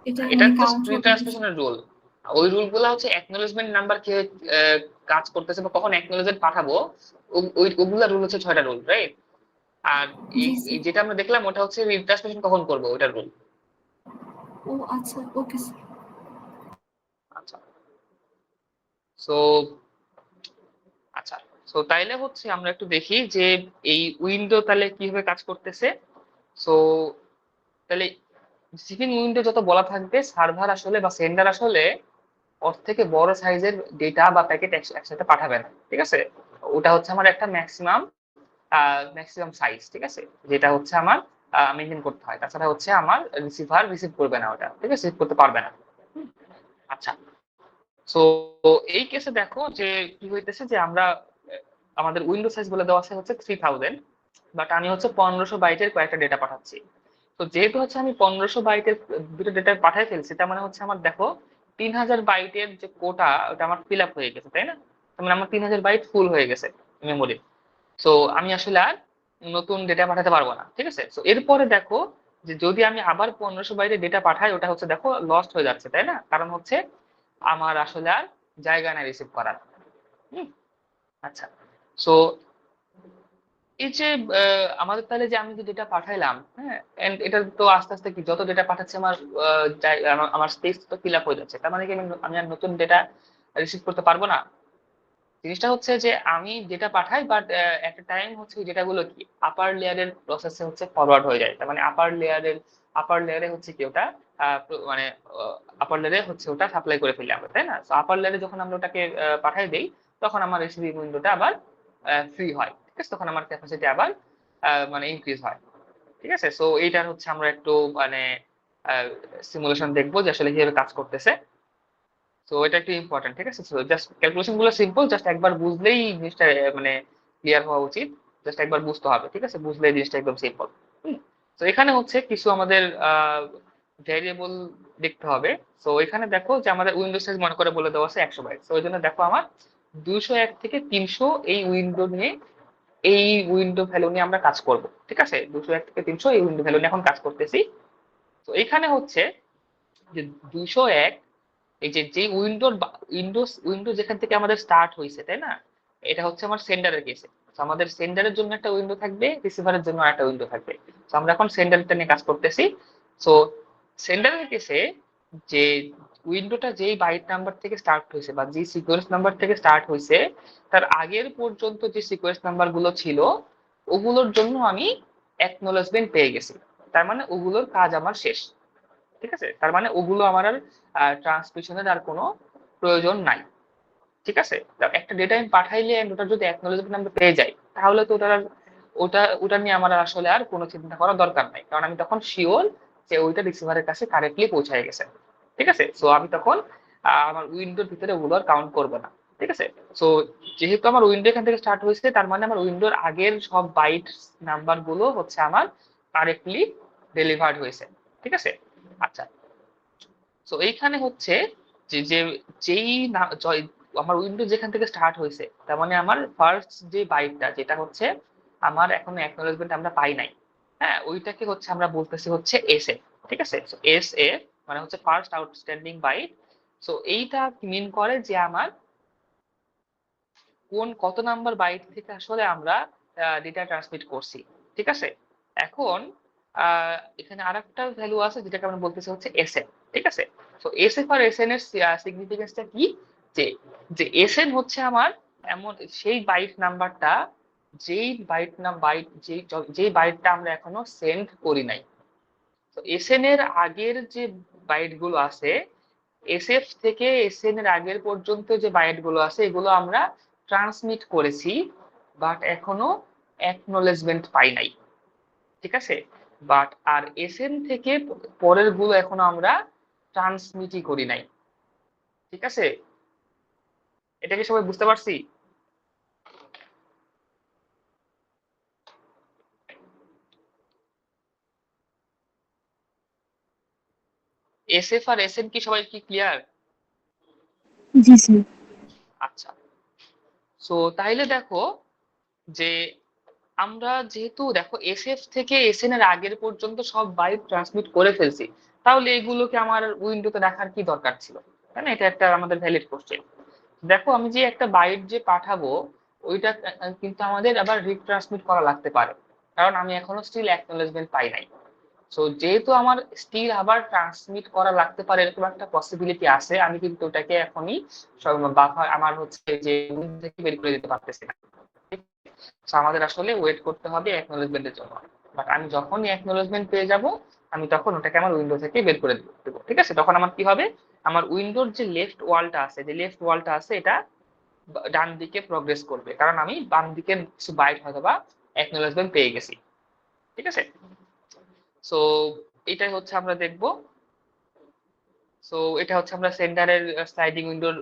এটা এটা মানে জাস্ট কাউন্ট হবে না? রিট্রান্সমিশনের রুল। ওই রুলগুলো হচ্ছে অ্যাকনোলেজমেন্ট নাম্বার কি কাজ করতেছে বা কখন অ্যাকনোলেজমেন্ট পাঠাবো, ওগুলা রুল হচ্ছে 6টা রুল, রাইট। আর এই জি এই স্যার। যেটা আমরা দেখলাম ওটা হচ্ছে রিট্রান্সমিশন কখন করবো ওটার রুল। ও আচ্ছা, ওকে স্যার। আচ্ছা, সো আচ্ছা, সো তাইলে হচ্ছে আমরা একটু দেখি যে এই উইন্ডো তাহলে কিভাবে কাজ করতেছে। সো তাহলে রিসিভিং উইন্ডো যত বলা থাকবে, সার্ভার আসলে বা সেন্ডার আসলে ওর থেকে বড় সাইজের ডেটা বা প্যাকেট একসাথে পাঠাবে না, ঠিক আছে। ওটা হচ্ছে আমার একটা ম্যাক্সিমাম ম্যাক্সিমাম সাইজ, ঠিক আছে, যেটা হচ্ছে আমার মেনটেন করতে হয়। তাছাড়া হচ্ছে আমার রিসিভার রিসিভ করবে না ওটা, ঠিক আছে, রিসিভ করতে পারবে না। হুম, আচ্ছা, সো এই কেসে দেখো যে কি হইতেছে, যে আমরা আমাদের উইন্ডো সাইজ বলে দেওয়া আছে হচ্ছে 3000, বাট আমি হচ্ছে 1500 বাইটের কয়েকটা ডেটা পাঠাচ্ছি। তো যেহেতু হচ্ছে আমি 1500 বাইটের দুটো ডেটা পাঠিয়ে ফেলছি, তার মানে হচ্ছে আমার দেখো 3000 বাইটের যে কোটা ওটা আমার ফিল আপ হয়ে গেছে, তাই না। তার মানে আমার 3000 বাইট ফুল হয়ে গেছে মেমোরি। তো আমি আসলে আর নতুন ডেটা পাঠাতে পারবো না, ঠিক আছে। তো এরপরে দেখো যে যদি আমি আবার 1500 বাইটের ডেটা পাঠাই, ওটা হচ্ছে দেখো লস্ট হয়ে যাচ্ছে, তাই না। কারণ হচ্ছে আমার আসলে আর জায়গা নাই রিসিভ করার। হুম, আচ্ছা, সো এই যে আমাদের তাহলে যে আমি যে ডেটা পাঠাইলাম, হ্যাঁ, এন্ড এটা তো আস্তে আস্তে কি যত ডেটা পাঠাচ্ছে আমার আমার স্পেস তো ফিল আপ হয়ে যাচ্ছে, তার মানে কি আমি আর নতুন ডেটা রিসিভ করতে পারবো না। জিনিসটা হচ্ছে যে আমি ডেটা পাঠাই, বাট একটা টাইম হচ্ছে ওই ডেটা গুলো কি আপার লেয়ারের প্রসেসে হচ্ছে ফরওয়ার্ড হয়ে যায়। তার মানে আপার লেয়ারে হচ্ছে কি ওটা মানে আপার লেয়ারে হচ্ছে ওটা সাপ্লাই করে ফেলি আমরা, তাই না? তো আপার লেয়ারে যখন আমরা ওটাকে পাঠাই দেই, তখন আমার রিসিভিং উইন্ডোটা আবার ফ্রি হয়, ঠিক আছে? তখন আমার ক্যাপাসিটি আবার মানে ইনক্রিজ হয়, ঠিক আছে? সো এইটার হচ্ছে আমরা একটু মানে সিমুলেশন দেখবো যে আসলে কিভাবে কাজ করতেছে। তো এটা একটু ইম্পর্টেন্ট, ঠিক আছে? জাস্ট ক্যালকুলেশন গুলো সিম্পল, জাস্ট একবার বুঝলেই জিনিসটা মানে ক্লিয়ার হওয়া উচিত। জাস্ট একবার বুঝতে হবে, ঠিক আছে? বুঝলেই জিনিসটা একদম সিম্পল। তো এখানে হচ্ছে কিছু আমাদের ভ্যারিয়েবল দেখতে হবে। তো এখানে দেখো যে আমাদের উইন্ডো সাইজ মনে করে বলে দেওয়া আছে 100 বাইট। তো ওই জন্য দেখো আমার 201 থেকে 300 এই উইন্ডো নিয়ে, এই উইন্ডো ভ্যালু নিয়ে আমরা কাজ করব, ঠিক আছে? 201 থেকে 300 এই উইন্ডো ভ্যালু নিয়ে এখন কাজ করতেছি। তো এখানে হচ্ছে যে 201, এই যে যে উইন্ডো যেখান থেকে আমাদের স্টার্ট হয়েছে, তাই না? এটা হচ্ছে আমার সেন্ডারের কেসে। আমাদের সেন্ডারের জন্য একটা উইন্ডো থাকবে, রিসিভারের জন্য একটা উইন্ডো থাকবে। তো আমরা এখন সেন্ডারটা নিয়ে কাজ করতেছি। সো সেন্ডারের কেসে যে উইন্ডোটা যেই বাইট নাম্বার থেকে স্টার্ট হয়েছে বা যে সিকোয়েন্স নাম্বার থেকে স্টার্ট হয়েছে, তার আগের পর্যন্ত যে সিকোয়েন্স নাম্বার গুলো ছিল ওগুলোর জন্য আমি অ্যাকনোলেজমেন্ট পেয়ে গেছি। তার মানে ওগুলোর কাজ আমার শেষ, ঠিক আছে? তার মানে ওগুলো আমার আর ট্রান্সমিশনের আর কোনো প্রয়োজন নাই, ঠিক আছে? একটা ডেটা আমি পাঠাইলে and ওটার যদি অ্যাকনোলেজমেন্ট আমরা পেয়ে যাই, তাহলে তো ওটার ওটা নিয়ে আমার আসলে আর কোনো চিন্তা করার দরকার নাই, কারণ আমি তখন শিওর যে ওইটা রিসিভারের কাছে কারেক্টলি পৌঁছায় গেছে, ঠিক আছে? সো আমি তখন আমার উইন্ডোর ভিতরে ওগুলো আর কাউন্ট করবো না, ঠিক আছে? সো যেহেতু আমার উইন্ডো এখান থেকে স্টার্ট হয়েছে, তার মানে আমার উইন্ডোর আগের সব বাইট নাম্বার গুলো হচ্ছে আমার কারেক্টলি ডেলিভার্ড হয়েছে, ঠিক আছে? আচ্ছা, তো এইখানে হচ্ছে যে যে যেই আমার উইন্ডো যেখান থেকে স্টার্ট হয়েছে, তার মানে আমার ফার্স্ট যে বাইটটা যেটা হচ্ছে আমার এখনো অ্যাকনোলেজমেন্ট আমরা পাই নাই, হ্যাঁ, ওইটাকে হচ্ছে আমরা বলতেছি হচ্ছে এস এ, ঠিক আছে? এস এ মানে হচ্ছে ফার্স্ট আউটস্ট্যান্ডিং বাইট। সো এইটা মিন করে যে আমার কত নাম্বার বাইট থেকে আসলে আমরা ডেটা ট্রান্সমিট করছি, ঠিক আছে? এখন এখানে আরেকটা ভ্যালু আছে যেটাকে আমরা বলতেছি হচ্ছে এসএন, ঠিক আছে? তো এসএফ আর এসএন এর সিগনিফিকেন্সটা কি? যে যে এসএন হচ্ছে আমার এমন সেই বাইট নাম্বারটা, যেই বাইট না বাইট যেই বাইটটা আমরা এখনো সেন্ড করি নাই। তো এসএন এর আগের যে বাইট গুলো আছে, এসএফ থেকে এসএন এর আগের পর্যন্ত যে বাইট গুলো আছে, এগুলো আমরা ট্রান্সমিট করেছি, বাট এখনো অ্যাকনোলেজমেন্ট পাই নাই, ঠিক আছে? বাট আর এসএন থেকে পরের গুলো এখনো আমরা ট্রান্সমিটই করি নাই, ঠিক আছে? এটা কি সবাই বুঝতে পারছি? এসএফ আর এসএন কি সবাই কি ক্লিয়ার? জি স্যার। আচ্ছা, সো তাইলে দেখো যে আমরা যেহেতু দেখো এসএফ থেকে এসএন এর আগের পর্যন্ত সব বাইট ট্রান্সমিট করে ফেলছি, তাহলে এগুলোকে আমার উইন্ডোতে রাখার কি দরকার ছিল, তাই না? এটা একটা আমাদের ভ্যালিড কোশ্চেন। দেখো আমি যে একটা বাইট যে পাঠাবো, ওইটা কিন্তু আমাদের আবার রিট্রান্সমিট করা লাগতে পারে, কারণ আমি এখনো স্টিল অ্যাকনোলেজমেন্ট পাই নাই। সো যেহেতু আমার স্টিল আবার ট্রান্সমিট করা লাগতে পারে এরকম একটা পসিবিলিটি আছে, আমি কিন্তু ওটাকে এখনই বাফার আমার হচ্ছে যে উইন্ডো থেকে বের করে দিতে পারতেছি না। So আমাদের আসলে ওয়েট করতে হবে অ্যাকনোলেজমেন্টের জন্য। বাট আমি যখনই অ্যাকনোলেজমেন্ট পেয়ে যাব, আমি তখন ওটাকে আমার উইন্ডো থেকে বের করে দেবো, ঠিক আছে? তখন আমার কি হবে, আমার উইন্ডোর যে লেফট ওয়ালটা আছে এটা ডান দিকে প্রগ্রেস করবে, কারণ আমি বাম দিকের কিছু বাইট হয়তো বা অ্যাকনোলেজমেন্ট পেয়ে গেছি, ঠিক আছে? সো এটাই হচ্ছে আমরা দেখবো। সো এটা হচ্ছে আমরা সেন্টারের স্লাইডিং উইন্ডোর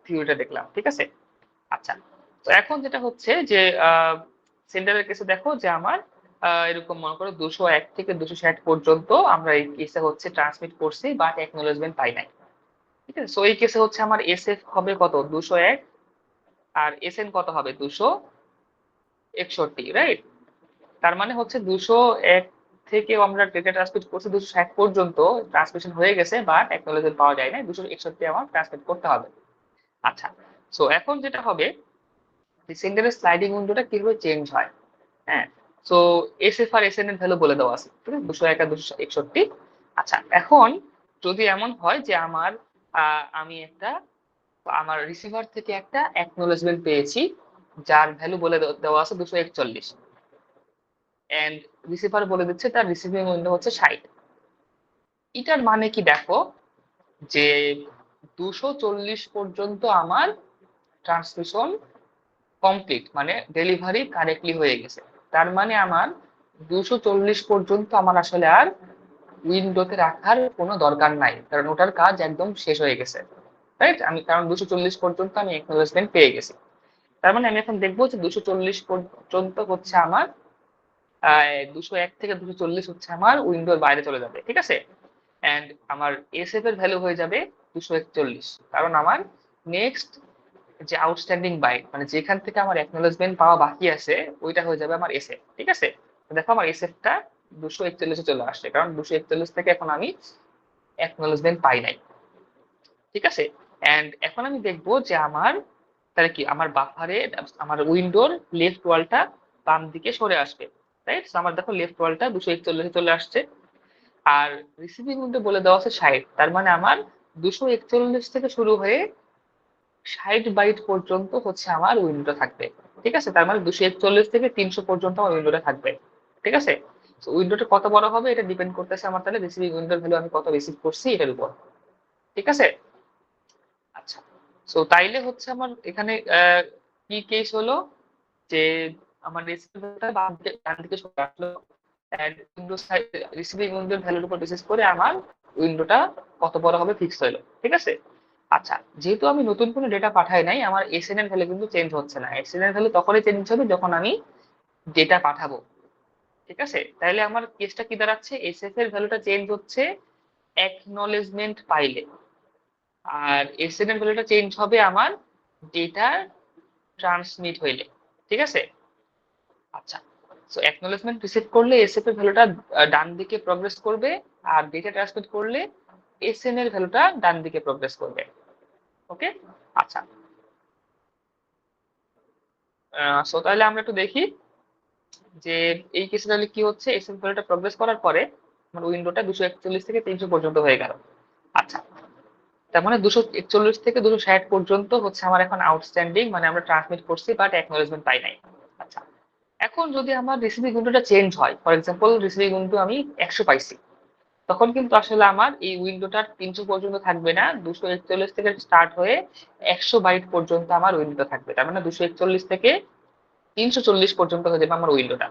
থিওরিটা দেখলাম, ঠিক আছে? আচ্ছা, তো এখন যেটা হচ্ছে যে সেন্টারের কেসে দেখো যে আমার এরকম মনে করো 201 থেকে 260 পর্যন্ত আমরা এই কেসে হচ্ছে ট্রান্সমিট করছি, বাট অ্যাকনোলেজমেন্ট পাই নাই, ঠিক আছে? সো এই কেসে হচ্ছে আমার এসএফ হবে কত, 201, আর এসএন কত হবে, 261, রাইট? তার মানে হচ্ছে 201 থেকে আমরা ডেটা ট্রান্সমিট করছি 260 পর্যন্ত, ট্রান্সমিশন হয়ে গেছে, বাট অ্যাকনোলেজমেন্ট পাওয়া যায় না, 261 আমার ট্রান্সমিট করতে হবে। আচ্ছা, সো এখন যেটা হবে, সেন্টারের স্লাইডিং উইন্ডোটা কিভাবে চেঞ্জ হয়, হ্যাঁ, সো এসএফ আর এসএন এর ভ্যালু বলে দেওয়া আছে, ঠিক আছে, 201 আর 261। আচ্ছা, এখন যদি এমন হয় যে আমি আমার রিসিভার থেকে একটা অ্যাকনোলেজমেন্ট পেয়েছি যার ভ্যালু বলে দেওয়া আছে 241, এন্ড রিসিভার বলে দিচ্ছে তার রিসিভিং উইন্ডো হচ্ছে 60। এটার মানে কি দেখো, যে 240 পর্যন্ত আমার ট্রান্সমিশন কমপ্লিট, মানে ডেলিভারি কারেক্টলি হয়ে গেছে। তার মানে আমার 240 পর্যন্ত আমার আসলে আর উইন্ডোতে রাখার কোনো দরকার নাই, কারণ ওটার কাজ একদম শেষ হয়ে গেছে, রাইট। কারণ 240 পর্যন্ত আমি একনোলেজমেন্ট পেয়ে গেছি। তার মানে আমি এখন দেখবো যে 240 পর্যন্ত হচ্ছে আমার 201 থেকে 240 হচ্ছে আমার উইন্ডোর বাইরে চলে যাবে, ঠিক আছে। এন্ড আমার এসএফ এর ভ্যালু হয়ে যাবে 241, কারণ আমার নেক্সট যে আউটস্ট্যান্ডিং বাইট, মানে যেখান থেকে আমার অ্যাকনোলেজমেন্ট পাওয়া বাকি আছে, ওইটা হয়ে যাবে আমার এসএফ, ঠিক আছে। দেখো আমার এসএফটা 241 চলে আসছে, কারণ 241 থেকে এখন আমি অ্যাকনোলেজমেন্ট পাই নাই, ঠিক আছে। এন্ড এখন আমি দেখবো যে তাহলে কি আমার বাফারে আমার উইন্ডোর লেফট ওয়ালটা বাম দিকে সরে আসবে, রাইট। আমার দেখো লেফট ওয়ালটা 241 চলে আসছে, আর রিসিভিং উইন্ডো বলে দেওয়া আছে 60। তার মানে আমার 241 থেকে শুরু হয়ে 60 বাইট পর্যন্ত হচ্ছে আমার উইন্ডো থাকবে, ঠিক আছে। তার মানে 241 থেকে 300 পর্যন্ত আমার উইন্ডোটা থাকবে, ঠিক আছে। তো উইন্ডোটা কত বড় হবে এটা ডিপেন্ড করতেছে আমার তাহলে রিসিভিং উইন্ডোর ভ্যালু আমি কত রিসিভ করছি এটার উপর, ঠিক আছে। আচ্ছা, সো তাইলে হচ্ছে আমার এখানে কি কেস হলো, যে আমার রিসিভিংটা ডান দিকে সরে আসলো, এন্ড রিসিভিং উইন্ডোর ভ্যালুর উপর বেসিস করে আমার উইন্ডোটা কত বড় হবে ফিক্স হলো, ঠিক আছে। আচ্ছা, যেহেতু আমি নতুন কোনো ডেটা পাঠাই নাই, আমার এসএন এর ভ্যালু কিন্তু চেঞ্জ হচ্ছে না। এসএন এর ভ্যালু তখনই চেঞ্জ হবে যখন আমি ডেটা পাঠাবো, ঠিক আছে। তাহলে আমার কেসটা কি দাঁড়াচ্ছে, এসএফ এর ভ্যালুটা চেঞ্জ হচ্ছে অ্যাকনলেজমেন্ট পাইলে, আর এসএন এর ভ্যালুটা চেঞ্জ হবে আমার ডেটা ট্রান্সমিট হইলে, ঠিক আছে। আচ্ছা, সো অ্যাকনলেজমেন্ট রিসিভ করলে এসএফ এর ভ্যালুটা ডান দিকে প্রগ্রেস করবে, আর ডেটা ট্রান্সমিট করলে এসএন এর ভ্যালুটা ডান দিকে প্রগ্রেস করবে, ওকে। আচ্ছা, সো তাহলে আমরা একটু দেখি যে এই কেসে তাহলে কি হচ্ছে। এসএফ ভ্যালুটা প্রগ্রেস করার পরে আমার উইন্ডোটা 241 থেকে 300 পর্যন্ত হয়ে গেল। আচ্ছা, তার মানে 241 থেকে 260 পর্যন্ত হচ্ছে আমার এখন আউটস্ট্যান্ডিং, মানে আমরা ট্রান্সমিট করছি বাট অ্যাকনোলেজমেন্ট পাই নাই। আচ্ছা, এখন যদি আমার রিসিভিং উইন্ডোটা চেঞ্জ হয়, ফর এক্সাম্পল রিসিভিং উইন্ডো আমি 100 পাইছি, তখন কিন্তু আসলে আমার এই উইন্ডোটার 300 পর্যন্ত থাকবে না, 241 থেকে স্টার্ট হয়ে 100 বাইট পর্যন্ত আমার উইন্ডোটা থাকবে। তার মানে 241 থেকে 340 পর্যন্ত হয়ে যাবে আমার উইন্ডোটা,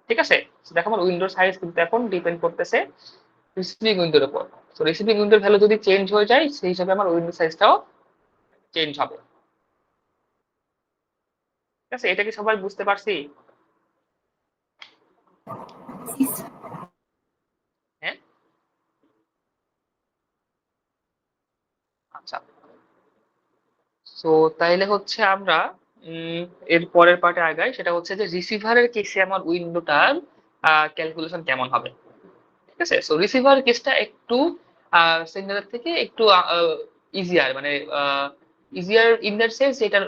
ঠিক আছে। দেখো আমার উইন্ডোর সাইজ কিন্তু এখন ডিপেন্ড করতেছে রিসিভিং উইন্ডোর উপর। তো রিসিভিং উইন্ডোর ভ্যালু যদি চেঞ্জ হয়ে যায়, সেই হিসাবে আমার উইন্ডো সাইজটাও চেঞ্জ হবে, ঠিক আছে। এটা কি সবাই বুঝতে পারছি? হ্যাঁ, আচ্ছা। তো তাইলে হচ্ছে আমরা উম, এর পরের পার্টে আগাই, সেটা হচ্ছে যে রিসিভারের কেসে আমার উইন্ডোটার ক্যালকুলেশন কেমন হবে, ঠিক আছে। সো রিসিভার কেসটা একটু সেন্ডারের থেকে একটু ইজিয়ার, মানে ইজিয়ার ইন দ্যাট সেন্স এটার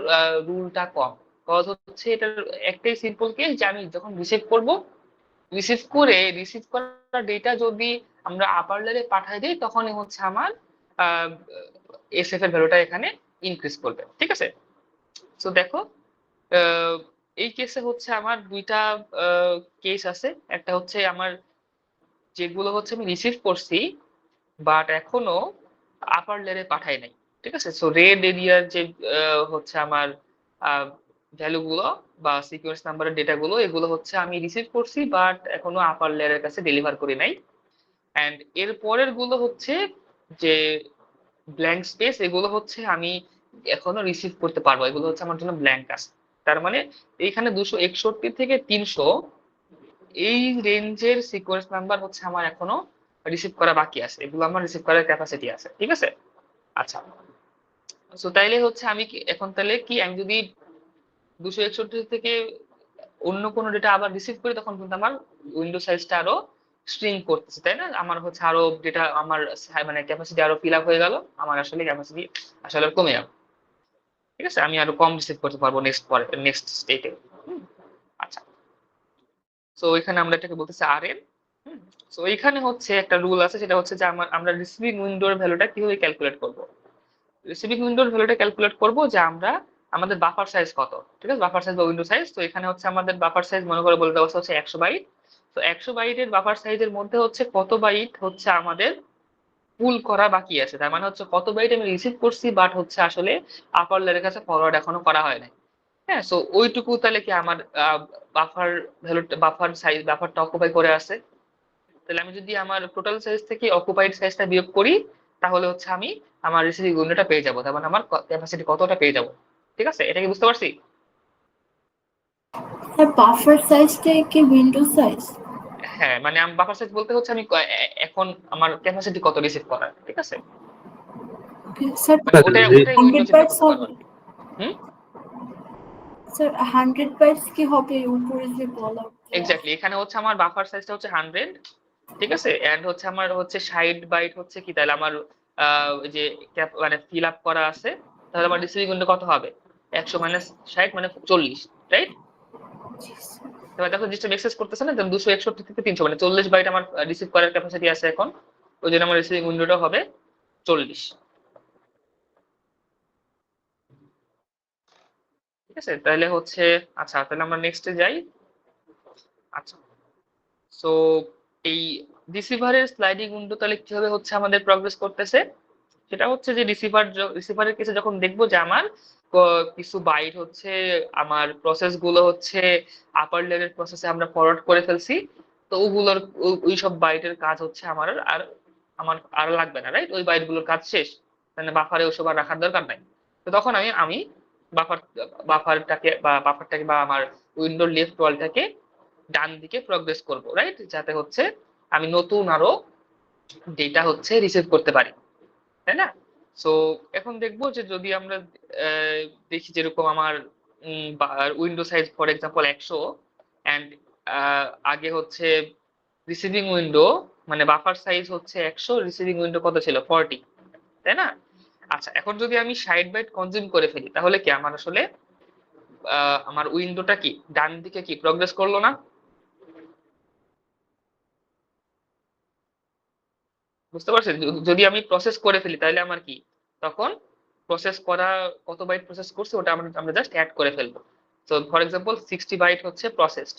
রুলটা কম। কজ হচ্ছে এটার একটাই সিম্পল কেস, যে আমি যখন রিসিভ করব, রিসিভ করা ডেটা যদি আমরা আপার লেয়ারে পাঠিয়ে দিই, তখনই হচ্ছে আমার এসএফ এর ভ্যালুটা এখানে ইনক্রিজ করবে, ঠিক আছে। তো দেখো, আহ, এই কেসে হচ্ছে আমার দুইটা কেস আছে। একটা হচ্ছে আমার যেগুলো হচ্ছে আমি রিসিভ করছি বাট এখনো আপার লেয়ারে পাঠাই নাই, ঠিক আছে। সো রেড এরিয়ার যে হচ্ছে আমার ভ্যালু গুলো বা সিকোয়েন্স নাম্বারের ডেটা গুলো, এগুলো হচ্ছে আমি রিসিভ করছি বাট এখনো আপার লেয়ারের কাছে ডেলিভার করি নাই। এন্ড এর পরের গুলো হচ্ছে যে ব্ল্যাঙ্ক স্পেস, এগুলো হচ্ছে আমি এখনো রিসিভ করতে পারবো, এগুলো হচ্ছে আমার জন্য ব্ল্যাঙ্ক আছে। তার মানে এইখানে 261 থেকে 300 এই রেঞ্জের সিকোয়েন্স নাম্বার হচ্ছে আমার এখনো রিসিভ করা বাকি আছে, এগুলো আমার রিসিভ করার ক্যাপাসিটি আছে, ঠিক আছে। আচ্ছা, তো তাইলে হচ্ছে আমি এখন তাহলে কি, আমি যদি 261 থেকে অন্য কোনো ডেটা আবার রিসিভ করি, তখন কিন্তু আমার উইন্ডো সাইজটা আরো স্ট্রিং করতেছে, তাই না। আমার হচ্ছে আরো ডেটা আমার মানে ক্যাপাসিটি আরো ফিল আপ হয়ে গেল, আমার আসলে ক্যাপাসিটি আসলে কমে যাবে, ঠিক আছে। আমি আরো কম রিসিভ করতে পারবো নেক্সট স্টেটে। আচ্ছা, সো এখানে আমরা এটাকে বলতেছি RN। সো এখানে হচ্ছে একটা রুল আছে, সেটা হচ্ছে যে আমরা রিসিভিং উইন্ডোর ভ্যালুটা কিভাবে ক্যালকুলেট করব। রিসিভিং উইন্ডোর ভ্যালুটা ক্যালকুলেট করব যে আমরা আমাদের বাফার সাইজ কত, ঠিক আছে, বাফার সাইজ বা উইন্ডো সাইজ। তো এখানে হচ্ছে আমাদের বাফার সাইজ মনে করে বলে দেওয়া হচ্ছে 100 বাইট। তো 100 বাইটের বাফার সাইজের মধ্যে হচ্ছে কত বাইট হচ্ছে আমাদের পুল করা বাকি আছে, তার মানে হচ্ছে কত বাইট আমি রিসিভ করছি বাট হচ্ছে আসলে আপার লেয়ারের কাছে ফরওয়ার্ড এখনো করা হয় নাই। হ্যাঁ, সো ওইটুকু তাহলে কি আমার বাফার ভ্যালুটা, বাফার সাইজ, বাফারটা অকুপাই করে আছে। তাহলে আমি যদি আমার টোটাল সাইজ থেকে অকুপাইড সাইজটা বিয়োগ করি, তাহলে হচ্ছে আমি আমার রিসিভিং উইন্ডোটা পেয়ে যাবো, তার মানে আমার ক্যাপাসিটি কতটা পেয়ে যাবো। ঠিক আছে, এটা কি বুঝতে পারছি? আর বাফার সাইজটা কি উইন্ডো সাইজ? হ্যাঁ, মানে আমি বাফার সাইজ বলতে হচ্ছে আমি এখন আমার ক্যাপাসিটি কত রিসিভ করার, ঠিক আছে, স্যার মানে ওটাই ওটাই উইন্ডো 100 চিন্তা বাইটস করতে হবে? পারবেন। হুম, স্যার 100 বাইটস কি হবে উপরে যে বলা এক্স্যাক্টলি, এখানে হচ্ছে আমার বাফার সাইজটা হচ্ছে 100, ঠিক আছে, এন্ড হচ্ছে আমার হচ্ছে 60 বাইট হচ্ছে কি, তাহলে আমার ওই যে মানে ফিল আপ করা আছে, তাহলে আমার রিসিভিং উইন্ডো কত হবে, 100 মাইনাস 60 মানে 40, রাইট? এবার দেখো জিনিসটা মেসেজ করতেছে না, 261 থেকে 300 মানে 40 বাইট আমার রিসিভ করার ক্যাপাসিটি আছে এখন, ওই জন্য আমার রিসিভিং উইন্ডোটা হবে 40। ঠিক আছে, তাহলে হচ্ছে, আচ্ছা তাহলে আমরা নেক্সটে যাই। আচ্ছা, সো এই রিসিভারের স্লাইডিং উইন্ডো তাহলে কিভাবে হচ্ছে আমাদের প্রগ্রেস করতেছে, সেটা হচ্ছে যে রিসিভারের কেসে যখন দেখবো যে আমার কিছু বাইট হচ্ছে আমার প্রসেস গুলো হচ্ছে আপার লেভেলের প্রসেসে আমরা ফরওয়ার্ড করে ফেলছি, তো ওগুলোর ওই সব বাইটের কাজ হচ্ছে আমার আর লাগবে না, রাইট? ওই বাইট গুলোর কাজ শেষ, মানে বাফারে ওসব আর রাখার দরকার নাই। তো তখন আমি বাফার বাফারটাকে বা আমার উইন্ডোর লেফট ওয়ালটাকে ডান দিকে প্রগ্রেস করব, রাইট, যাতে হচ্ছে আমি নতুন আরো ডেটা হচ্ছে রিসিভ করতে পারি, তাই না? সো এখন দেখবো যে যদি আমরা আহ, দেখি যেরকম আমার window size for example 100, and আগে হচ্ছে রিসিভিং উইন্ডো মানে বাফার সাইজ হচ্ছে 100, রিসিভিং উইন্ডো কত ছিল 40, তাই না? আচ্ছা, এখন যদি আমি 60 বাইট কনজিউম করে ফেলি, তাহলে কি আমার আসলে আমার উইন্ডোটা কি ডান দিকে কি প্রগ্রেস করলো না? বুঝতে পারছেন? যদি আমি প্রসেস করে ফেলি তাহলে আমার কি, তখন প্রসেস করা কত বাইট প্রসেস করছে ওটা আমরা জাস্ট অ্যাড করে ফেলবো। সো ফর এক্সাম্পল 60 বাইট হচ্ছে প্রসেসড,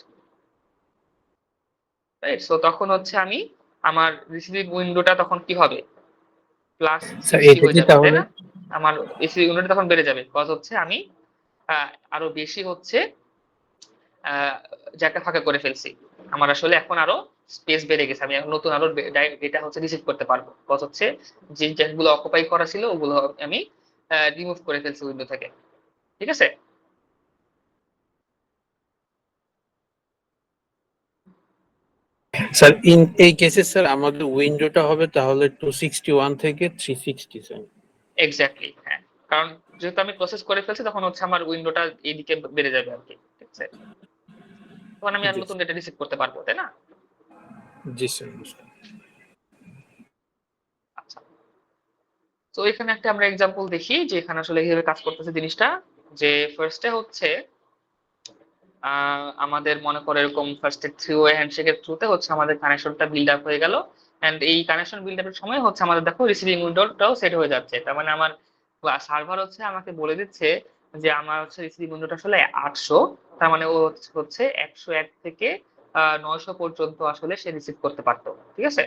রাইট? সো তখন হচ্ছে আমি আমার রিসিভিং উইন্ডোটা তখন কি হবে, প্লাস স্যার 60 এটা হয়ে কি যাবে, তাই তাহলে না? আমার রিসিভিং উইন্ডোটা তখন বেড়ে যাবে, বিকজ হচ্ছে আমি আরো বেশি হচ্ছে জায়গা ফাঁকা করে ফেলছি, আমার আসলে এখন আরো স্পেস বেড়ে গেছে, আমি এখন নতুন আরো ডেটা হচ্ছে রিসিভ করতে পারবো, বিকজ হচ্ছে যে জায়গাগুলো অকুপাই করা ছিল ওগুলো আমি রিমুভ করে ফেলছি উইন্ডো থেকে। ঠিক আছে, স্যার এই কেসে স্যার আমাদের উইন্ডোটা হবে তাহলে 261 থেকে 360 স্যার। এক্স্যাক্টলি, হ্যাঁ, কারণ যেহেতু আমি প্রসেস করে ফেলছি তখন হচ্ছে আমার উইন্ডোটা এইদিকে বেড়ে যাবে আর কি, ঠিক আছে, তখন আমি আর জি নতুন ডেটা রিসিভ করতে পারবো, তাই না? জি স্যার। আচ্ছা, তো এখানে একটা আমরা এক্সাম্পল দেখি যে এখানে আসলে কিভাবে কাজ করতেছে জিনিসটা। যে ফার্স্টে হচ্ছে আমাদের মনে করে এরকম ফার্স্টে থ্রি ওয়ে হ্যান্ডশেকের থ্রুতে হচ্ছে আমাদের কানেকশনটা বিল্ড আপ হয়ে গেল, এন্ড এই কানেকশন বিল্ড আপের সময় হচ্ছে আমাদের দেখো রিসিভিং উইন্ডোটাও সেট হয়ে যাচ্ছে, তার মানে আমার সার্ভার হচ্ছে আমাকে বলে দিচ্ছে যে আমার হচ্ছে রিসিভিং উইন্ডোটা আসলে 800, তার মানে ও হচ্ছে 101 থেকে 900 পর্যন্ত আসলে সে রিসিভ করতে পারতো, ঠিক আছে।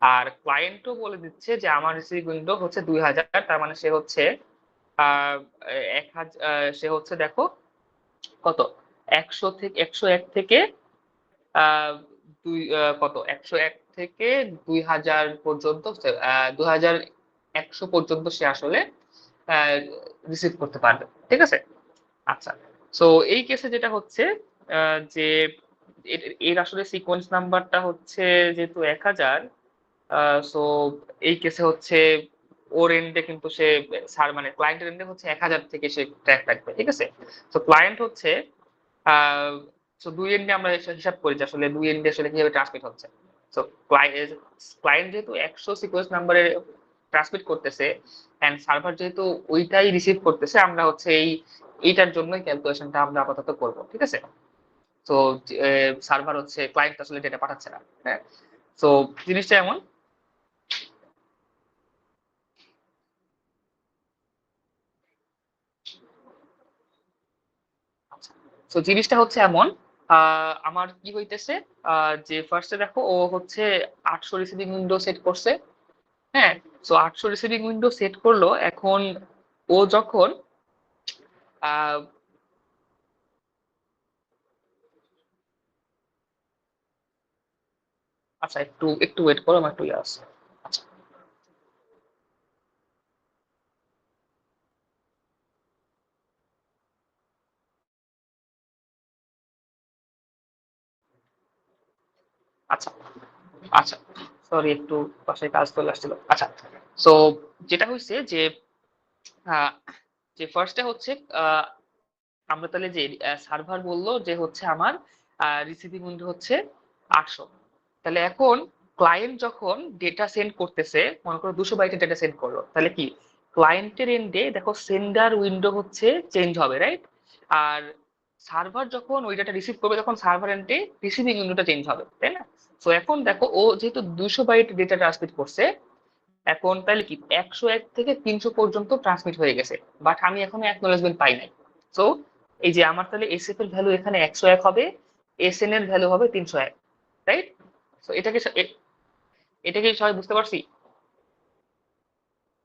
আর ক্লায়েন্টও বলে দিচ্ছে যে আমার রিসিভিং উইন্ডো হচ্ছে 2000, তার মানে সে হচ্ছে 1000, সে হচ্ছে দেখো কত, 101 থেকে আহ কত 101 থেকে 2000 পর্যন্ত, 2100 পর্যন্ত সে আসলে রিসিভ করতে পারবে, ঠিক আছে। আচ্ছা, সো এই কেসে যেটা হচ্ছে যে এর আসলে সিকোয়েন্স নাম্বারটা হচ্ছে যেহেতু 1000, সো এই কেসে হচ্ছে ওর এন্ডে কিন্তু সে মানে ক্লায়েন্টের এন্ডে হচ্ছে 1000 থেকে সে ট্র্যাক রাখবে, ঠিক আছে। তো ক্লায়েন্ট হচ্ছে আহ সো দুই এন্ডে আমরা হিসাব করি যে আসলে দুই এন্ডে আসলে কিভাবে ট্রান্সমিট হচ্ছে। সো ক্লায়েন্ট যেহেতু 100 সিকোয়েন্স নাম্বারে ট্রান্সমিট করতেছে, এন্ড সার্ভার যেহেতু ওইটাই রিসিভ করতেছে, আমরা হচ্ছে এইটার জন্যই ক্যালকুলেশনটা আমরা আপাতত করব, ঠিক আছে। তো সার্ভার হচ্ছে ক্লায়েন্ট আসলে ডেটা পাঠাচ্ছে না। হ্যাঁ, তো জিনিসটা এমন। তো জিনিসটা হচ্ছে এমন, আমার কি হইতেছে, যে ফার্স্টে দেখো ও হচ্ছে 800 রিসিভিং উইন্ডো সেট করছে। হ্যাঁ, তো 800 রিসিভিং উইন্ডো সেট করলো। এখন ও যখন আহ, আচ্ছা একটু একটু ওয়েট করো, আমার একটু ইয়ে আছে। আচ্ছা আচ্ছা আচ্ছা, সরি একটু পাশে কাজ চলে আসছিল। আচ্ছা, তো যেটা হয়েছে যে আহ, যে ফার্স্টে হচ্ছে আহ, আমরা তাহলে যে সার্ভার বললো যে হচ্ছে আমার রিসিভিং উইন্ডো হচ্ছে 800। তাহলে এখন ক্লায়েন্ট যখন ডেটা সেন্ড করতেছে, মনে করো 200 বাইটের ডেটা সেন্ড করলো, তাহলে কি ক্লায়েন্টের এন্ডে দেখো সেন্ডার উইন্ডো হচ্ছে চেঞ্জ হবে, রাইট? আর সার্ভার যখন ওই ডেটা রিসিভ করবে তখন সার্ভার এন্ডে রিসিভিং উইন্ডোটা চেঞ্জ হবে, তাই না? তো এখন দেখো ও যেহেতু 200 বাইট ডেটা ট্রান্সমিট করছে, এখন তাহলে কি 101 থেকে 300 পর্যন্ত ট্রান্সমিট হয়ে গেছে, বাট আমি এখনো অ্যাকনোলেজমেন্ট পাই নাই। সো এই যে আমার তাহলে এসএফ এর ভ্যালু এখানে 101 হবে, এসএন এর ভ্যালু হবে 301, রাইট? তো এটাকে সবাই বুঝতে পারছি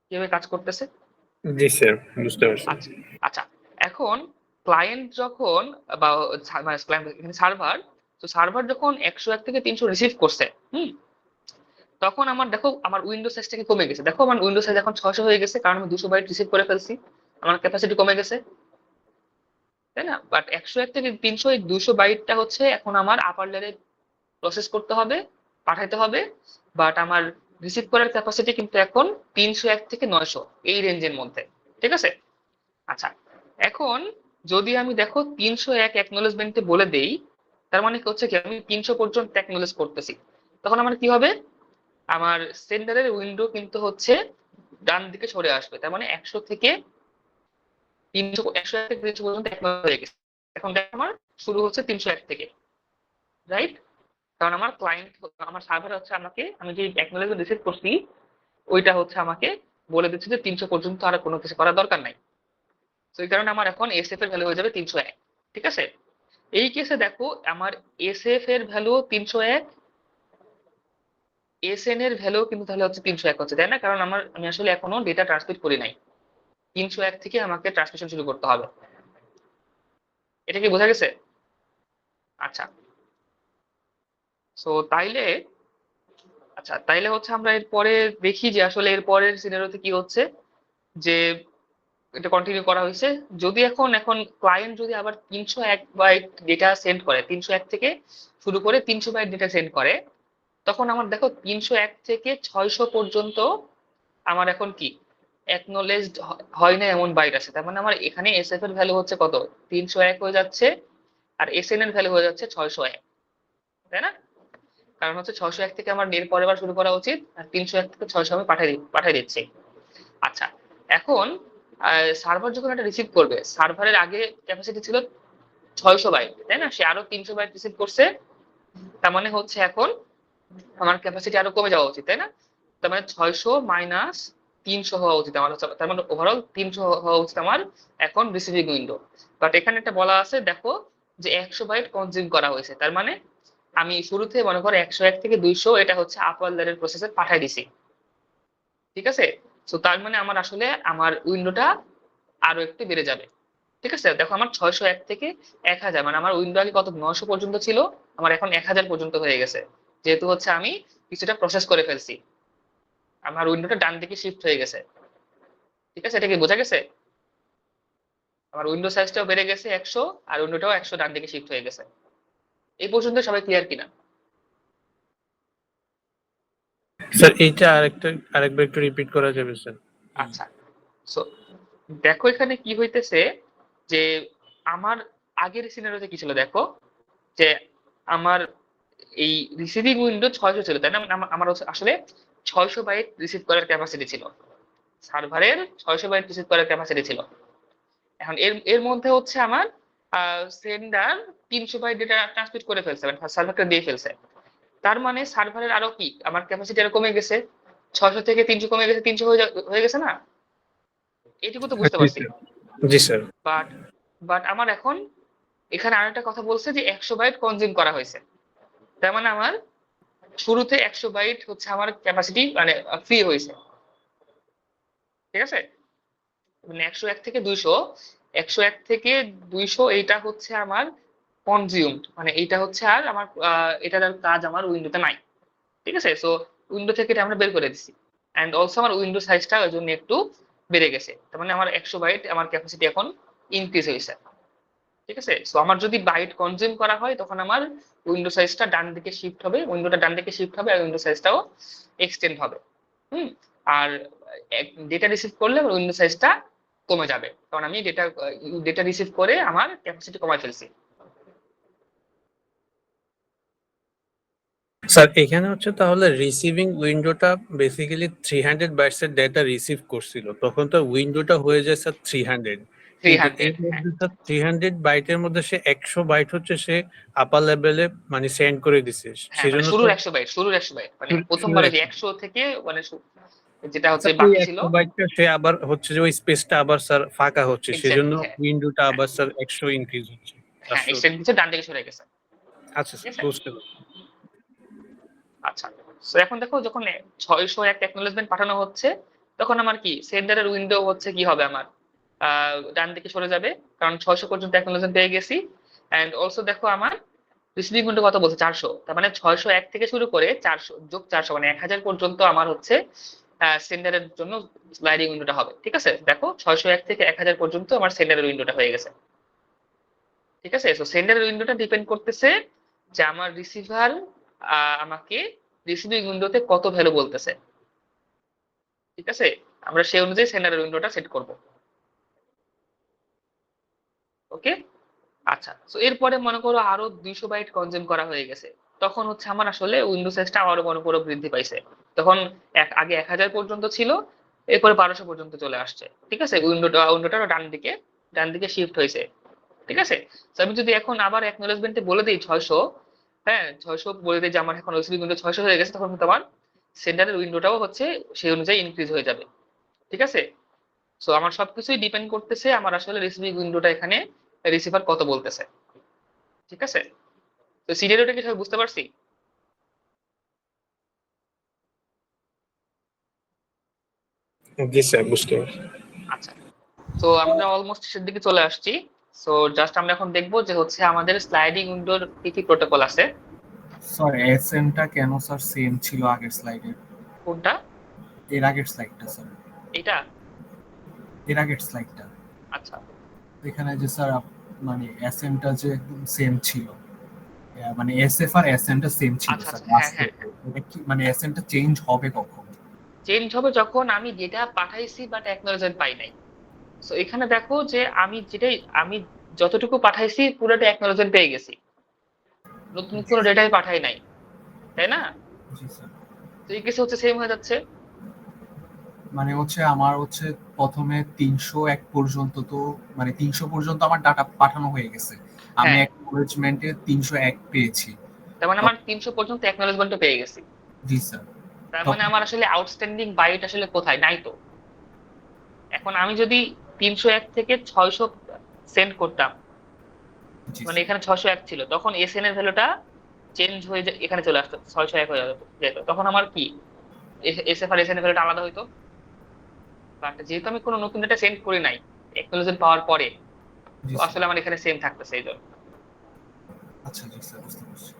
কিভাবে কাজ করতেছে? জি স্যার, বুঝতে পারছি। আচ্ছা আচ্ছা, এখন ক্লায়েন্ট যখন বা মানে client এখানে সার্ভার, তো সার্ভার যখন 101 থেকে 300 রিসিভ করছে, হুম, তখন আমার দেখো আমার উইন্ডো সাইজটা কি কমে গেছে। দেখো আমার উইন্ডো সাইজ এখন 600 হয়ে গেছে, কারণ আমি 200 বাইট রিসিভ করে ফেলছি, আমার ক্যাপাসিটি কমে গেছে, তাই না? বাট 101 থেকে 300, এই 200 বাইটটা হচ্ছে এখন আমার আপার লেয়ারে প্রসেস করতে হবে, পাঠাইতে হবে। বাট আমার রিসিভ করার ক্যাপাসিটি কিন্তু এখন 301 থেকে 900 এই রেঞ্জের মধ্যে, ঠিক আছে? আচ্ছা, এখন যদি আমি দেখো 301 অ্যাকনোলেজমেন্টে বলে দেই, তার মানে কি হচ্ছে কি আমি 300 পর্যন্ত অ্যাকনোলেজ করতেছি, তখন আমার কি হবে, আমার সেন্ডারের উইন্ডো কিন্তু হচ্ছে ডান দিকে সরে আসবে। তার মানে 100 থেকে 300, 101 থেকে 300 পর্যন্ত অ্যাকনোলেজ হয়ে গেছে। এখন দেখো আমার শুরু হচ্ছে 301 থেকে, রাইট? কারণ আমার ক্লায়েন্ট, আমার সার্ভার হচ্ছে আমাকে, আমি যে অ্যাকনোলেজমেন্ট রিসিভ করছি ওইটা হচ্ছে আমাকে বলে দিচ্ছে যে 300 পর্যন্ত আর কোনো কিছু করার দরকার নাই। তো এই কারণে আমার এখন এসএফ এর ভ্যালু হয়ে যাবে 301, ঠিক আছে? এই কেসে দেখো আমার এসএফ এর ভ্যালু 301, এসএন এর ভ্যালু কিন্তু তাহলে হচ্ছে 301 হচ্ছে, তাই না? কারণ আমি আসলে এখনো ডেটা ট্রান্সমিট করি নাই, 301 থেকে আমাকে ট্রান্সমিশন শুরু করতে হবে। এটা কি বোঝা গেছে? আচ্ছা, সো তাইলে, আচ্ছা তাইলে হচ্ছে আমরা এরপরে দেখি যে আসলে এর পরের সিনারিওতে কি হচ্ছে, যে এটা কন্টিনিউ করা হয়েছে। যদি এখন ক্লায়েন্ট যদি আবার 301 বাইট ডেটা সেন্ড করে, 301 থেকে শুরু করে 300 বাইট ডেটা সেন্ড করে, তখন আমার দেখো 301 থেকে 600 পর্যন্ত আমার এখন কি অ্যাকনোলেজড হয় না এমন বাইট আছে। তার মানে আমার এখানে এসএফ এর ভ্যালু হচ্ছে কত, 301 হয়ে যাচ্ছে, আর এসএন এর ভ্যালু হয়ে যাচ্ছে 601, তাই না? কারণ হচ্ছে 601 থেকে আমার এর পরের বার শুরু করা উচিত, আর 301 থেকে 600 আমি পাঠিয়ে দিচ্ছি। আচ্ছা, এখন সার্ভার যখন এটা রিসিভ করবে, সার্ভারের আগে ক্যাপাসিটি ছিল 600 বাইট, তাই না? সে আরো 300 বাইট রিসিভ করছে, তার মানে হচ্ছে এখন আমার ক্যাপাসিটি আরো কমে যাওয়া উচিত, তাই না? তার মানে 600 মাইনাস 300 হওয়া উচিত আমার হচ্ছে, তার মানে ওভারঅল 300 হওয়া উচিত আমার এখন রিসিভিং উইন্ডো। বাট এখানে একটা বলা আছে দেখো, যে 100 বাইট কনজিউম করা হয়েছে, তার মানে আমি শুরুতে মনে করো 101 থেকে 200 এটা হচ্ছে আপার লেয়ারের প্রসেসে পাঠাই দিছি, ঠিক আছে? তো তার মানে আমার আসলে আমার উইন্ডোটা আরো একটু বেড়ে যাবে, ঠিক আছে? দেখো আমার 601 থেকে 1000, মানে আমার উইন্ডো আগে কত 900 পর্যন্ত ছিল, আমার এখন 1000 পর্যন্ত হয়ে গেছে, যেহেতু হচ্ছে আমি কিছুটা প্রসেস করে ফেলছি, আমার উইন্ডোটা ডান দিকে শিফট হয়ে গেছে, ঠিক আছে? এটা কি বোঝা গেছে? আমার উইন্ডো সাইজটাও বেড়ে গেছে 100, আর উইন্ডোটাও 100 ডান দিকে শিফট হয়ে গেছে। এই পর্যন্ত সবাই ক্লিয়ার কিনা? স্যার এইটা আরেকবার একটু রিপিট করা যাবে স্যার? আচ্ছা, সো দেখো এখানে কি হইতেছে, যে আমার আগের সিনারিওতে কি ছিল দেখো, যে আমার এই রিসিভিং উইন্ডো 600 ছিল, তাই না? মানে আমার আসলে 600 বাইট রিসিভ করার ক্যাপাসিটি ছিল, সার্ভারের 600 বাইট রিসিভ করার ক্যাপাসিটি ছিল। এখন এর এর মধ্যে হচ্ছে আমার সেন্ডার 300 বাইট ডেটা ট্রান্সমিট করে ফেলছে, মানে সার্ভারকে দিয়ে ফেলছে। তার মানে সার্ভারের আরো কি আমার ক্যাপাসিটি আরো কমে গেছে, 600 থেকে 300 কমে গেছে, 300 হয়ে গেছে না? এইটুকু তো বুঝতে পারছি। জি স্যার। বাট বাট আমার এখন এখানে আরেকটা কথা বলছে যে 100 বাইট কনজিউম করা হয়েছে। তার মানে আমার শুরুতে 100 বাইট হচ্ছে আমার ক্যাপাসিটি মানে ফ্রি হয়েছে, ঠিক আছে? মানে 101 থেকে 200, 101 থেকে 200 এইটা হচ্ছে আমার কনজিউমড, মানে এইটা হচ্ছে আর আমার এটার আর কাজ আমার উইন্ডোতে নাই, ঠিক আছে? সো উইন্ডো থেকে এটা আমরা বের করে দিছি। এন্ড অলসো আমার উইন্ডো সাইজটা ওই জন্য একটু বেড়ে গেছে, তার মানে আমার 100 বাইট আমার ক্যাপাসিটি এখন ইনক্রিজ হয়েছে, ঠিক আছে? সো আমার যদি বাইট কনজিউম করা হয় তখন আমার উইন্ডো সাইজটা ডান দিকে শিফট হবে, উইন্ডোটা ডান দিকে শিফট হবে আর উইন্ডো সাইজটাও এক্সটেন্ড হবে। আর ডেটা রিসিভ করলে আমার উইন্ডো সাইজটা কমে যাবে, কারণ আমি ডেটা রিসিভ করে আমার ক্যাপাসিটি কমায় ফেলছি। স্যার এখানে হচ্ছে তাহলে রিসিভিং উইন্ডোটা বেসিক্যালি 300 বাইটস এর ডেটা রিসিভ করছিল, তখন তো উইন্ডোটা হয়ে যায় স্যার 300, কিন্তু 300, এর মধ্যে স্যার 300 বাইটের মধ্যে সে 100 বাইট হচ্ছে সে আপার লেভেলে মানে সেন্ড করে দিছে, হ্যাঁ, মানে সেজন্য শুরুর 100 বাইট, শুরুর 100 বাইট মানে প্রথমবারে যে 100 থেকে মানে যেটা হচ্ছে ওই বাকি ছিল। 100 বাইটটা সে আবার হচ্ছে যে ওই স্পেসটা আবার স্যার ফাঁকা হচ্ছে, সেজন্য এক্স্যাক্টলি, হ্যাঁ উইন্ডোটা আবার স্যার 100 ইনক্রিজ হচ্ছে। হ্যাঁ, 400। এক্সটেন্ড কিছু ডান দিকে সরে গেছে, আচ্ছা ঠিক স্যার, আছে? বুঝতে পারছি। আচ্ছা, তো এখন দেখো যখন 601 অ্যাকনোলেজমেন্ট পাঠানো হচ্ছে তখন আমার কি সেন্ডারের উইন্ডো হচ্ছে কি হবে আমার ডান দিকে সরে যাবে, কারণ 600 পর্যন্ত অ্যাকনোলেজমেন্ট পেয়ে গেছি। এন্ড অলসো দেখো আমার রিসিভিং উইন্ডো কত বলছে 400, তার মানে 601 থেকে শুরু করে 400 যোগ 400 মানে 1000 পর্যন্ত আমার হচ্ছে সেন্ডারের জন্য স্লাইডিং উইন্ডোটা হবে, ঠিক আছে? দেখো 601 থেকে 1000 পর্যন্ত আমার সেন্ডারের উইন্ডোটা হয়ে গেছে, ঠিক আছে? তো সেন্ডারের উইন্ডোটা ডিপেন্ড করতেছে যে আমার রিসিভার আমাকে রিসিভিং উইন্ডোতে কত ভ্যালু বলতেছে, ঠিক আছে? আমরা সেই অনুযায়ী সেন্ডারের উইন্ডোটা সেট করব, ওকে? আচ্ছা, তো এরপরে মনে করো আরো 200 বাইট কনজিউম করা হয়ে গেছে, তখন হচ্ছে আমার আসলে উইন্ডো সাইজটা আরো মনে করো বৃদ্ধি পাইছে। তখন আগে 1000 পর্যন্ত ছিল, এরপরে 1200 পর্যন্ত চলে আসছে, ঠিক আছে? উইন্ডোটা ডান দিকে শিফট হয়েছে, ঠিক আছে? তো আমি যদি এখন আবার অ্যাকনোলেজমেন্টে বলে দিই 600, হ্যাঁ 600 বলে দিই যে আমার এখন রিসিভিং উইন্ডো 600 হয়ে গেছে, তখন কিন্তু আমার সেন্ডারের উইন্ডোটাও হচ্ছে সেই অনুযায়ী ইনক্রিজ হয়ে যাবে, ঠিক আছে? সো আমার সবকিছুই ডিপেন্ড করতেছে আমার আসলে রিসিভিং উইন্ডোটা এখানে রিসিভার কত বলতেছে, ঠিক আছে? তো সিনারিওটা কি সবাই বুঝতে পারছি? জি স্যার, বুঝতে পারছি। আচ্ছা, তো আমরা অলমোস্ট শেষের দিকে চলে আসছি। সো জাস্ট আমরা এখন দেখবো যে হচ্ছে আমাদের স্লাইডিং উইন্ডোর কি কি প্রোটোকল আছে। স্যার এসএনটা কেন স্যার সেম ছিল আগের স্লাইডে? কোনটা? এর আগের স্লাইডটা স্যার, এটা? এর আগের স্লাইডটা আচ্ছা এখানে যে স্যার মানে এসএনটা যে একদম সেম ছিল, মানে এসএফ আর এসএনটা সেম ছিল আচ্ছা স্যার আচ্ছা, হ্যাঁ লাস্টে। হ্যাঁ, এটা কি মানে এসএনটা চেঞ্জ হবে কখন? চেঞ্জ হবে যখন আমি ডেটা পাঠাইছি বাট অ্যাকনোলেজমেন্ট পাই নাই। সো এখানে দেখো যে আমি যতটুকু পাঠাইছি পুরোটা অ্যাকনোলেজমেন্ট পেয়ে গেছি, নতুন কোনো ডেটাই পাঠাই নাই, তাই না? জি স্যার। তো এই কেসে হচ্ছে সেম হয়ে যাচ্ছে। মানে হচ্ছে আমার হচ্ছে প্রথমে 301 পর্যন্ত, তো মানে 300 পর্যন্ত আমার ডাটা পাঠানো হয়ে গেছে, আমি হ্যাঁ, অ্যাকনোলেজমেন্টে 301 পেয়েছি। তার মানে আমার 300 পর্যন্ত অ্যাকনোলেজমেন্ট পেয়ে গেছি, জি স্যার। তার মানে আমার আসলে আউটস্ট্যান্ডিং বাইট আসলে কোথায় নাই তো। এখন আমি যদি 301 থেকে 600 সেন্ড করতাম, জি মানে স্যার। এখানে 601 ছিল, তখন এসএন এর ভ্যালুটা চেঞ্জ হয়ে এখানে চলে আসতো, 601 হয়ে যেত, তখন আমার কি এসএফ আর এসএন এর ভ্যালুটা আলাদা হইতো। বাট যেহেতু আমি কোনো নতুন ডেটা সেন্ড করি নাই অ্যাকনোলেজমেন্ট পাওয়ার পরে, জি তো স্যার। আসলে আমার এখানে সেম থাকতেছে এই জন্য। আচ্ছা জি স্যার, বুঝতে পারছি।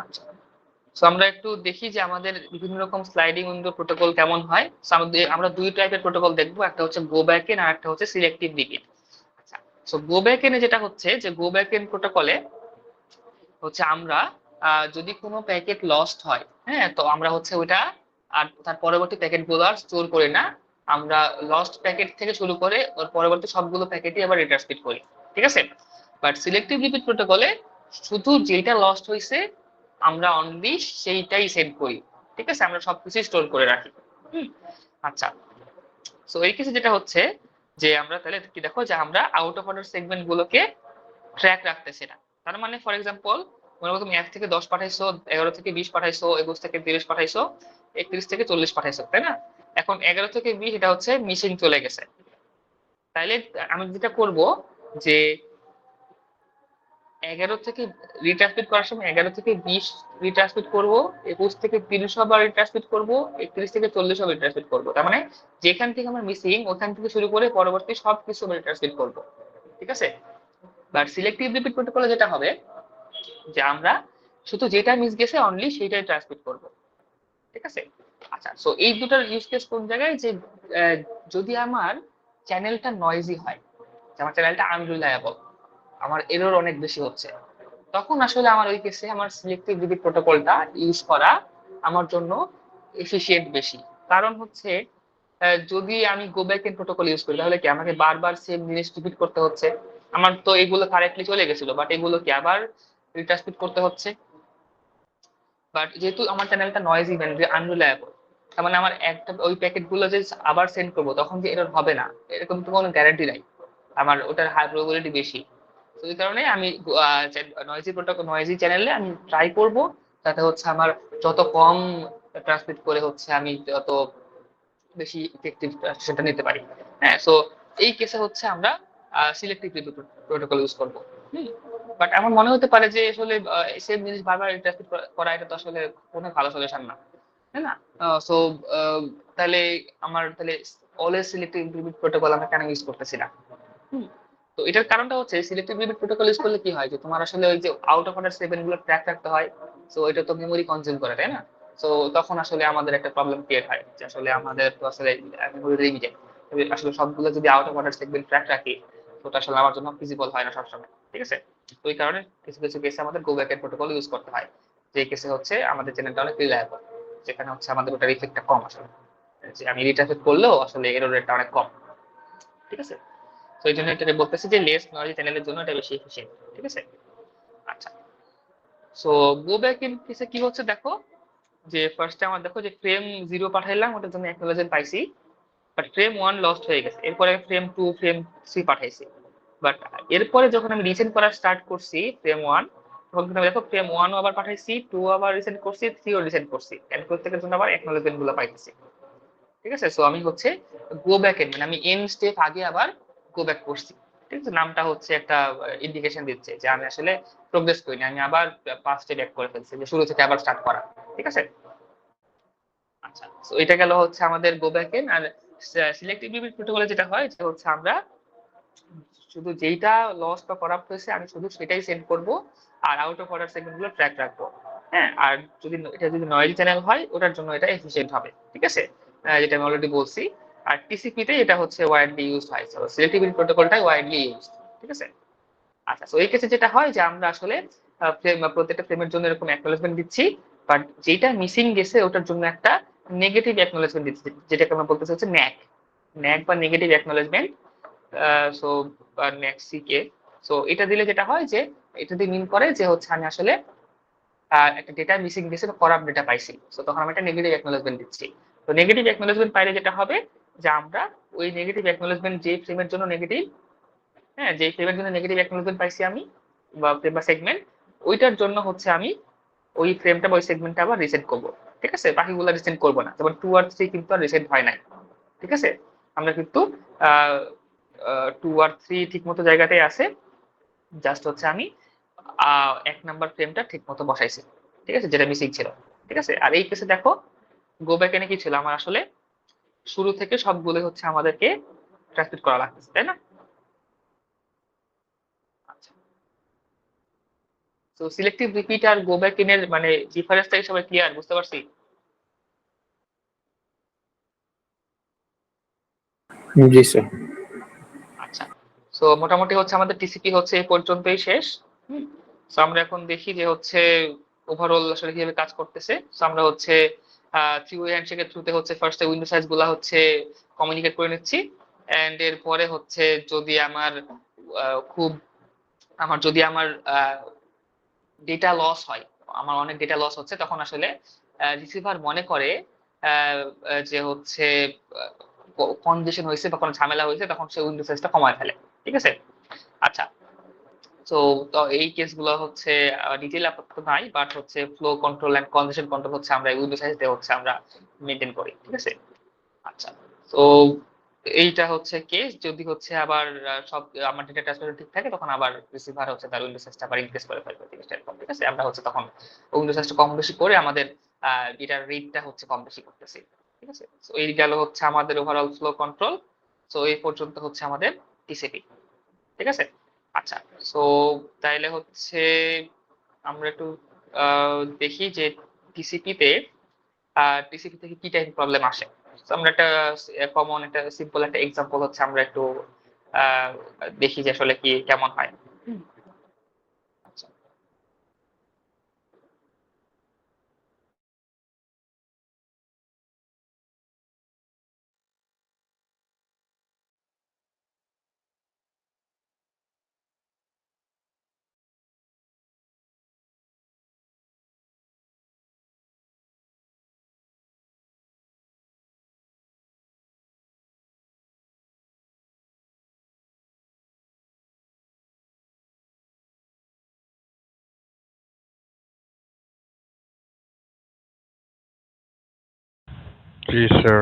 আচ্ছা, তো আমরা একটু দেখি যে আমাদের বিভিন্ন রকম স্লাইডিং উইন্ডো প্রোটোকল কেমন হয়। So আমরা দুই টাইপের প্রোটোকল দেখবো, একটা হচ্ছে গো ব্যাক এন আর একটা হচ্ছে সিলেক্টিভ রিপিট। আচ্ছা, সো গো ব্যাক এনে যেটা হচ্ছে যে গো ব্যাক এন প্রোটোকলে হচ্ছে আমরা যদি কোনো প্যাকেট লস্ট হয়, হ্যাঁ, তো আমরা হচ্ছে ওইটা আর তার পরবর্তী প্যাকেট গুলো আর স্টোর করি না, আমরা লস্ট প্যাকেট থেকে শুরু করে ওর পরবর্তী সবগুলো প্যাকেটই আবার রিট্রান্সমিট করি, ঠিক আছে? বাট সিলেক্টিভ রিপিট প্রোটোকলে শুধু যেটা লস্ট হয়েছে আমরা অনলি সেইটাই সেন্ড করি, ঠিক আছে? আমরা সবকিছু স্টোর করে রাখি। আচ্ছা, সো এই কেসে যেটা হচ্ছে যে আমরা তাহলে কি দেখো যে আমরা আউট অফ অর্ডার সেগমেন্ট গুলোকে ট্র্যাক রাখতেছি না। তার মানে ফর এক্সাম্পল মনে করো তুমি 1 থেকে 10 পাঠাইছো, 11 থেকে 20 পাঠাইছো, 21 থেকে 30 পাঠাইছো, 31 থেকে 40 পাঠাইছো, তাই না? এখন 11 থেকে 20 এটা হচ্ছে মিসিং চলে গেছে। তাইলে আমি যেটা করব যে 11 থেকে রিট্রান্সমিট করার সময় 11 থেকে 20 রিট্রান্সমিট করবো, 21 থেকে 30 আবার রিট্রান্সমিট করবো, 31 থেকে 40 আবার রিট্রান্সমিট করবো। তার মানে যেখান থেকে আমার মিসিং ওখান থেকে শুরু করে পরবর্তী সবকিছু রিট্রান্সমিট করবো, ঠিক আছে? বাট সিলেক্টিভ রিপিট প্রোটোকলে যেটা হবে যে আমরা শুধু যেটা মিস গেছে অনলি সেটাই ট্রান্সমিট করব, ঠিক আছে? আচ্ছা, সো এই দুটার ইউজ কেস কোন জায়গায় যে যদি আমার চ্যানেলটা নয়েজি হয়, যে আমার চ্যানেলটা আনরিলায়েবল, আমার এরর অনেক বেশি হচ্ছে, তখন আসলে আমার ওই কেসে আমার সিলেক্টিভ রিপিট প্রোটোকলটা ইউজ করা আমার জন্য এফিশিয়েন্ট বেশি। কারণ হচ্ছে যদি আমি go back end protocol use করি তাহলে কি আমাকে বারবার সেম জিনিস রিপিট করতে হচ্ছে। আমার তো এগুলো কারেক্টলি চলে গেছিল, বাট এগুলো কি আবার রিট্রান্সমিট করতে হচ্ছে। বাট যেহেতু আমার চ্যানেলটা নয়েজি মানে আনরিলায়েবল, তার মানে আমার একটা ওই প্যাকেট গুলো যে আবার সেন্ড করবো তখন যে এরর হবে না এরকম তো কোনো গ্যারান্টি নাই, আমার ওটার হাই প্রবাবিলিটি বেশি। তো এই কারণে আমি নয়েজি প্রোটোকল নয়েজি চ্যানেলে আমি ট্রাই করব যাতে হচ্ছে আমার যত কম ট্রান্সমিট করে হচ্ছে আমি যত বেশি ইফেক্টিভ সেটা নিতে পারি। হ্যাঁ, সো এই কেসে হচ্ছে আমরা সিলেক্টিভ রিপিট প্রোটোকল ইউজ করব। বাট আমার মনে হতে পারে যে আসলে সেম জিনিস বারবার ইন্টারপ্রিট করা এটা তো আসলে কোনো ভালো সলিউশন না, তাই না? সো তাহলে আমার তাহলে অলওয়েজ সিলেক্টিভ রিপিট প্রোটোকল আমরা কেন ইউজ করতেছি না? হুম, তো এটার কারণটা হচ্ছে সিলেক্টিভ রিপিট প্রোটোকল ইউজ করলে কি হয় যে তোমার আসলে ওই যে আউট অফ অর্ডার সেভেন গুলো ট্র্যাক রাখতে হয়। সো এটা তো মেমোরি কনজিউম করে, তাই না? সো তখন আসলে আমাদের একটা প্রবলেম ক্রিয়েট হয় যে আসলে আমাদের তো আসলে মেমোরি লিমিটেড, আসলে সবগুলো যদি out of order segment track রাখি তো ওটা আসলে আমার জন্য ফিজিবল হয় না সবসময়, ঠিক আছে? তো এই কারণে কিছু কিছু কেসে আমাদের go back end protocol use করতে হয়, যে কেসে হচ্ছে আমাদের চ্যানেলটা অনেক রিলায়েবল, যেখানে হচ্ছে আমাদের ওটার ইফেক্টটা কম আসলে, যে আমি রিট্রাফিক করলেও আসলে এরর রেটটা অনেক কম, ঠিক আছে? তো এই জন্য এটা বলতেছি যে লেস নয়েজি চ্যানেলের জন্য এটা বেশি এফিশিয়েন্ট, ঠিক আছে? আচ্ছা, সো গো ব্যাক ইন কেসে কি হচ্ছে দেখো যে ফার্স্টে আমার দেখো যে ফ্রেম 0 পাঠাইলাম, ওটার জন্য অ্যাকনোলেজমেন্ট পাইছি, বাট ফ্রেম 1 লস্ট হয়ে গেছে। এরপরে ফ্রেম 2 ফ্রেম 3 পাঠাইছি, বাট এরপরে যখন আমি রিসেন্ড করা স্টার্ট করছি ফ্রেম 1, তখন কিন্তু দেখো ফ্রেম 1 ও আবার পাঠাইছি, 2 আবার রিসেন্ড করছি, 3 ও রিসেন্ড করছি, এন্ড প্রত্যেকের জন্য আবার অ্যাকনোলেজমেন্ট গুলো পাইতেছি, ঠিক আছে? সো আমি হচ্ছে গো ব্যাক এন্ড মানে আমি এন স্টেপ আগে আবার গো ব্যাক করছি, ঠিক আছে? নামটা হচ্ছে একটা ইন্ডিকেশন দিচ্ছে যে আমি আসলে প্রোগ্রেস করিনি, আমি আবার 5 স্টেপ ব্যাক করে ফেলছি, যে শুরু থেকে আবার স্টার্ট করা, ঠিক আছে? আচ্ছা, তো এটা গেল হচ্ছে আমাদের গো ব্যাক এন্ড। আর সিলেক্টিভ রিপিট প্রোটোকলে যেটা হয় যে হচ্ছে আমরা শুধু যেইটা লস বা করাপ্ট হয়েছে আমি শুধু সেটাই সেন্ড করব, আর আউট অফ অর্ডার সেগমেন্ট গুলো ট্র্যাক রাখবো। হ্যাঁ, আর যদি এটা যদি নয়েজি চ্যানেল হয় ওটার জন্য এটা এফিশিয়েন্ট হবে, ঠিক আছে? যেটা আমি অলরেডি বলছি। আর টিসিপি তে এটা হচ্ছে ওয়াইডলি ইউজড হয়, সো সিলেক্টিভ প্রোটোকলটাই ওয়াইডলি ইউজড, ঠিক আছে? আচ্ছা, তো এই কেসে যেটা হয় যে আমরা আসলে প্রত্যেকটা ফ্রেমের জন্য এরকম অ্যাকনোলেজমেন্ট দিচ্ছি, বাট যেটা মিসিং গেছে ওটার জন্য একটা নেগেটিভ অ্যাকনোলেজমেন্ট দিচ্ছি, যেটাকে আমরা বলতেছি হচ্ছে ন্যাক, ন্যাক বা নেগেটিভ অ্যাকনোলেজমেন্ট। সো ন্যাক সিকে, সো এটা দিলে যেটা হয় যে এটা দিয়ে মিন করে যে হচ্ছে আমি আসলে একটা ডেটা মিসিং গেছে বা করাপ্ট ডেটা পাইছি, সো তখন আমি একটা নেগেটিভ অ্যাকনোলেজমেন্ট দিচ্ছি। তো নেগেটিভ অ্যাকনোলেজমেন্ট পাইলে যেটা হবে যে আমরা ওই নেগেটিভ অ্যাকনোলেজমেন্ট যে ফ্রেমের জন্য নেগেটিভ, হ্যাঁ, যে ফ্রেমের জন্য নেগেটিভ অ্যাকনোলেজমেন্ট পাইছি আমি বা ফ্রেম বা সেগমেন্ট, ওইটার জন্য হচ্ছে আমি ওই ফ্রেমটা বা ওই সেগমেন্টটা আবার রিসেট করব, ঠিক আছে? বাকিগুলো রিসেট করব না, যেমন 2 আর 3 কিন্তু আর রিসেট হয় নাই, ঠিক আছে? আমরা কিন্তু 2 আর 3 ঠিক মতো জায়গাতেই আছে, জাস্ট হচ্ছে আমি 1 নাম্বার ফ্রেমটা ঠিক মতো বসাইছি, ঠিক আছে, যেটা মিসিং ছিল, ঠিক আছে? আর এই কেসে দেখো গো ব্যাক এনে কি ছিল, আমার আসলে শুরু থেকে সবগুলো হচ্ছে আমাদেরকে ট্রান্সমিট করা লাগতেছে, তাই না? আচ্ছা, তো সিলেক্টিভ রিপিট আর গো ব্যাক ইনের মানে ডিফারেন্সটা সবাই ক্লিয়ার বুঝতে পারছি? জি স্যার। আচ্ছা, সো মোটামুটি হচ্ছে আমাদের টিসিপি হচ্ছে এই পর্যন্তই শেষ। সো আমরা এখন দেখি যে হচ্ছে ওভারঅল আসলে কিভাবে কাজ করতেছে। সো আমরা হচ্ছে থ্রি ওয়ে হ্যান্ডশেকের থ্রুতে হচ্ছে ফার্স্টে উইন্ডো সাইজ গুলা হচ্ছে কমিউনিকেট করে নিচ্ছি, এন্ড এরপরে হচ্ছে যদি আমার খুব যদি আমার ডেটা লস হয়, আমার অনেক ডেটা লস হচ্ছে, তখন আসলে রিসিভার মনে করে যে হচ্ছে কনজেশন হয়েছে বা কোনো ঝামেলা হয়েছে তখন সে উইন্ডো সাইজটা কমায় ফেলে, ঠিক আছে। আচ্ছা, তো তো এই কেসগুলো হচ্ছে ডিটেইল আপাতত নাই, বাট হচ্ছে flow control and congestion control হচ্ছে আমরা উইন্ডো সাইজ দিয়ে হচ্ছে আমরা মেনটেন করি, ঠিক আছে। আচ্ছা, তো এইটা হচ্ছে কেস যদি হচ্ছে আবার সব আমার ডেটা ট্রান্সফার ঠিক থাকে তখন আবার রিসিভার হচ্ছে তার উইন্ডো সাইজটা আবার ইনক্রিজ করে ফেলবে, ঠিক আছে, এরকম, ঠিক আছে। আমরা হচ্ছে তখন উইন্ডো সাইজটা কম বেশি করে আমাদের ডেটার রিডটা হচ্ছে কম বেশি করতেছি, ঠিক আছে। তো এই গেল হচ্ছে আমাদের ওভারঅল ফ্লো কন্ট্রোল। তো এই পর্যন্ত হচ্ছে আমাদের টিসিপি, ঠিক আছে। আচ্ছা, সো তাইলে হচ্ছে আমরা একটু দেখি যে টিসিপি থেকে কি টাইপ প্রবলেম আসে। So, আমরা একটা কমন একটা সিম্পল একটা এক্সাম্পল হচ্ছে আমরা একটু আহ, দেখি যে আসলে কি কেমন হয়। হুম, আচ্ছা। জি স্যার।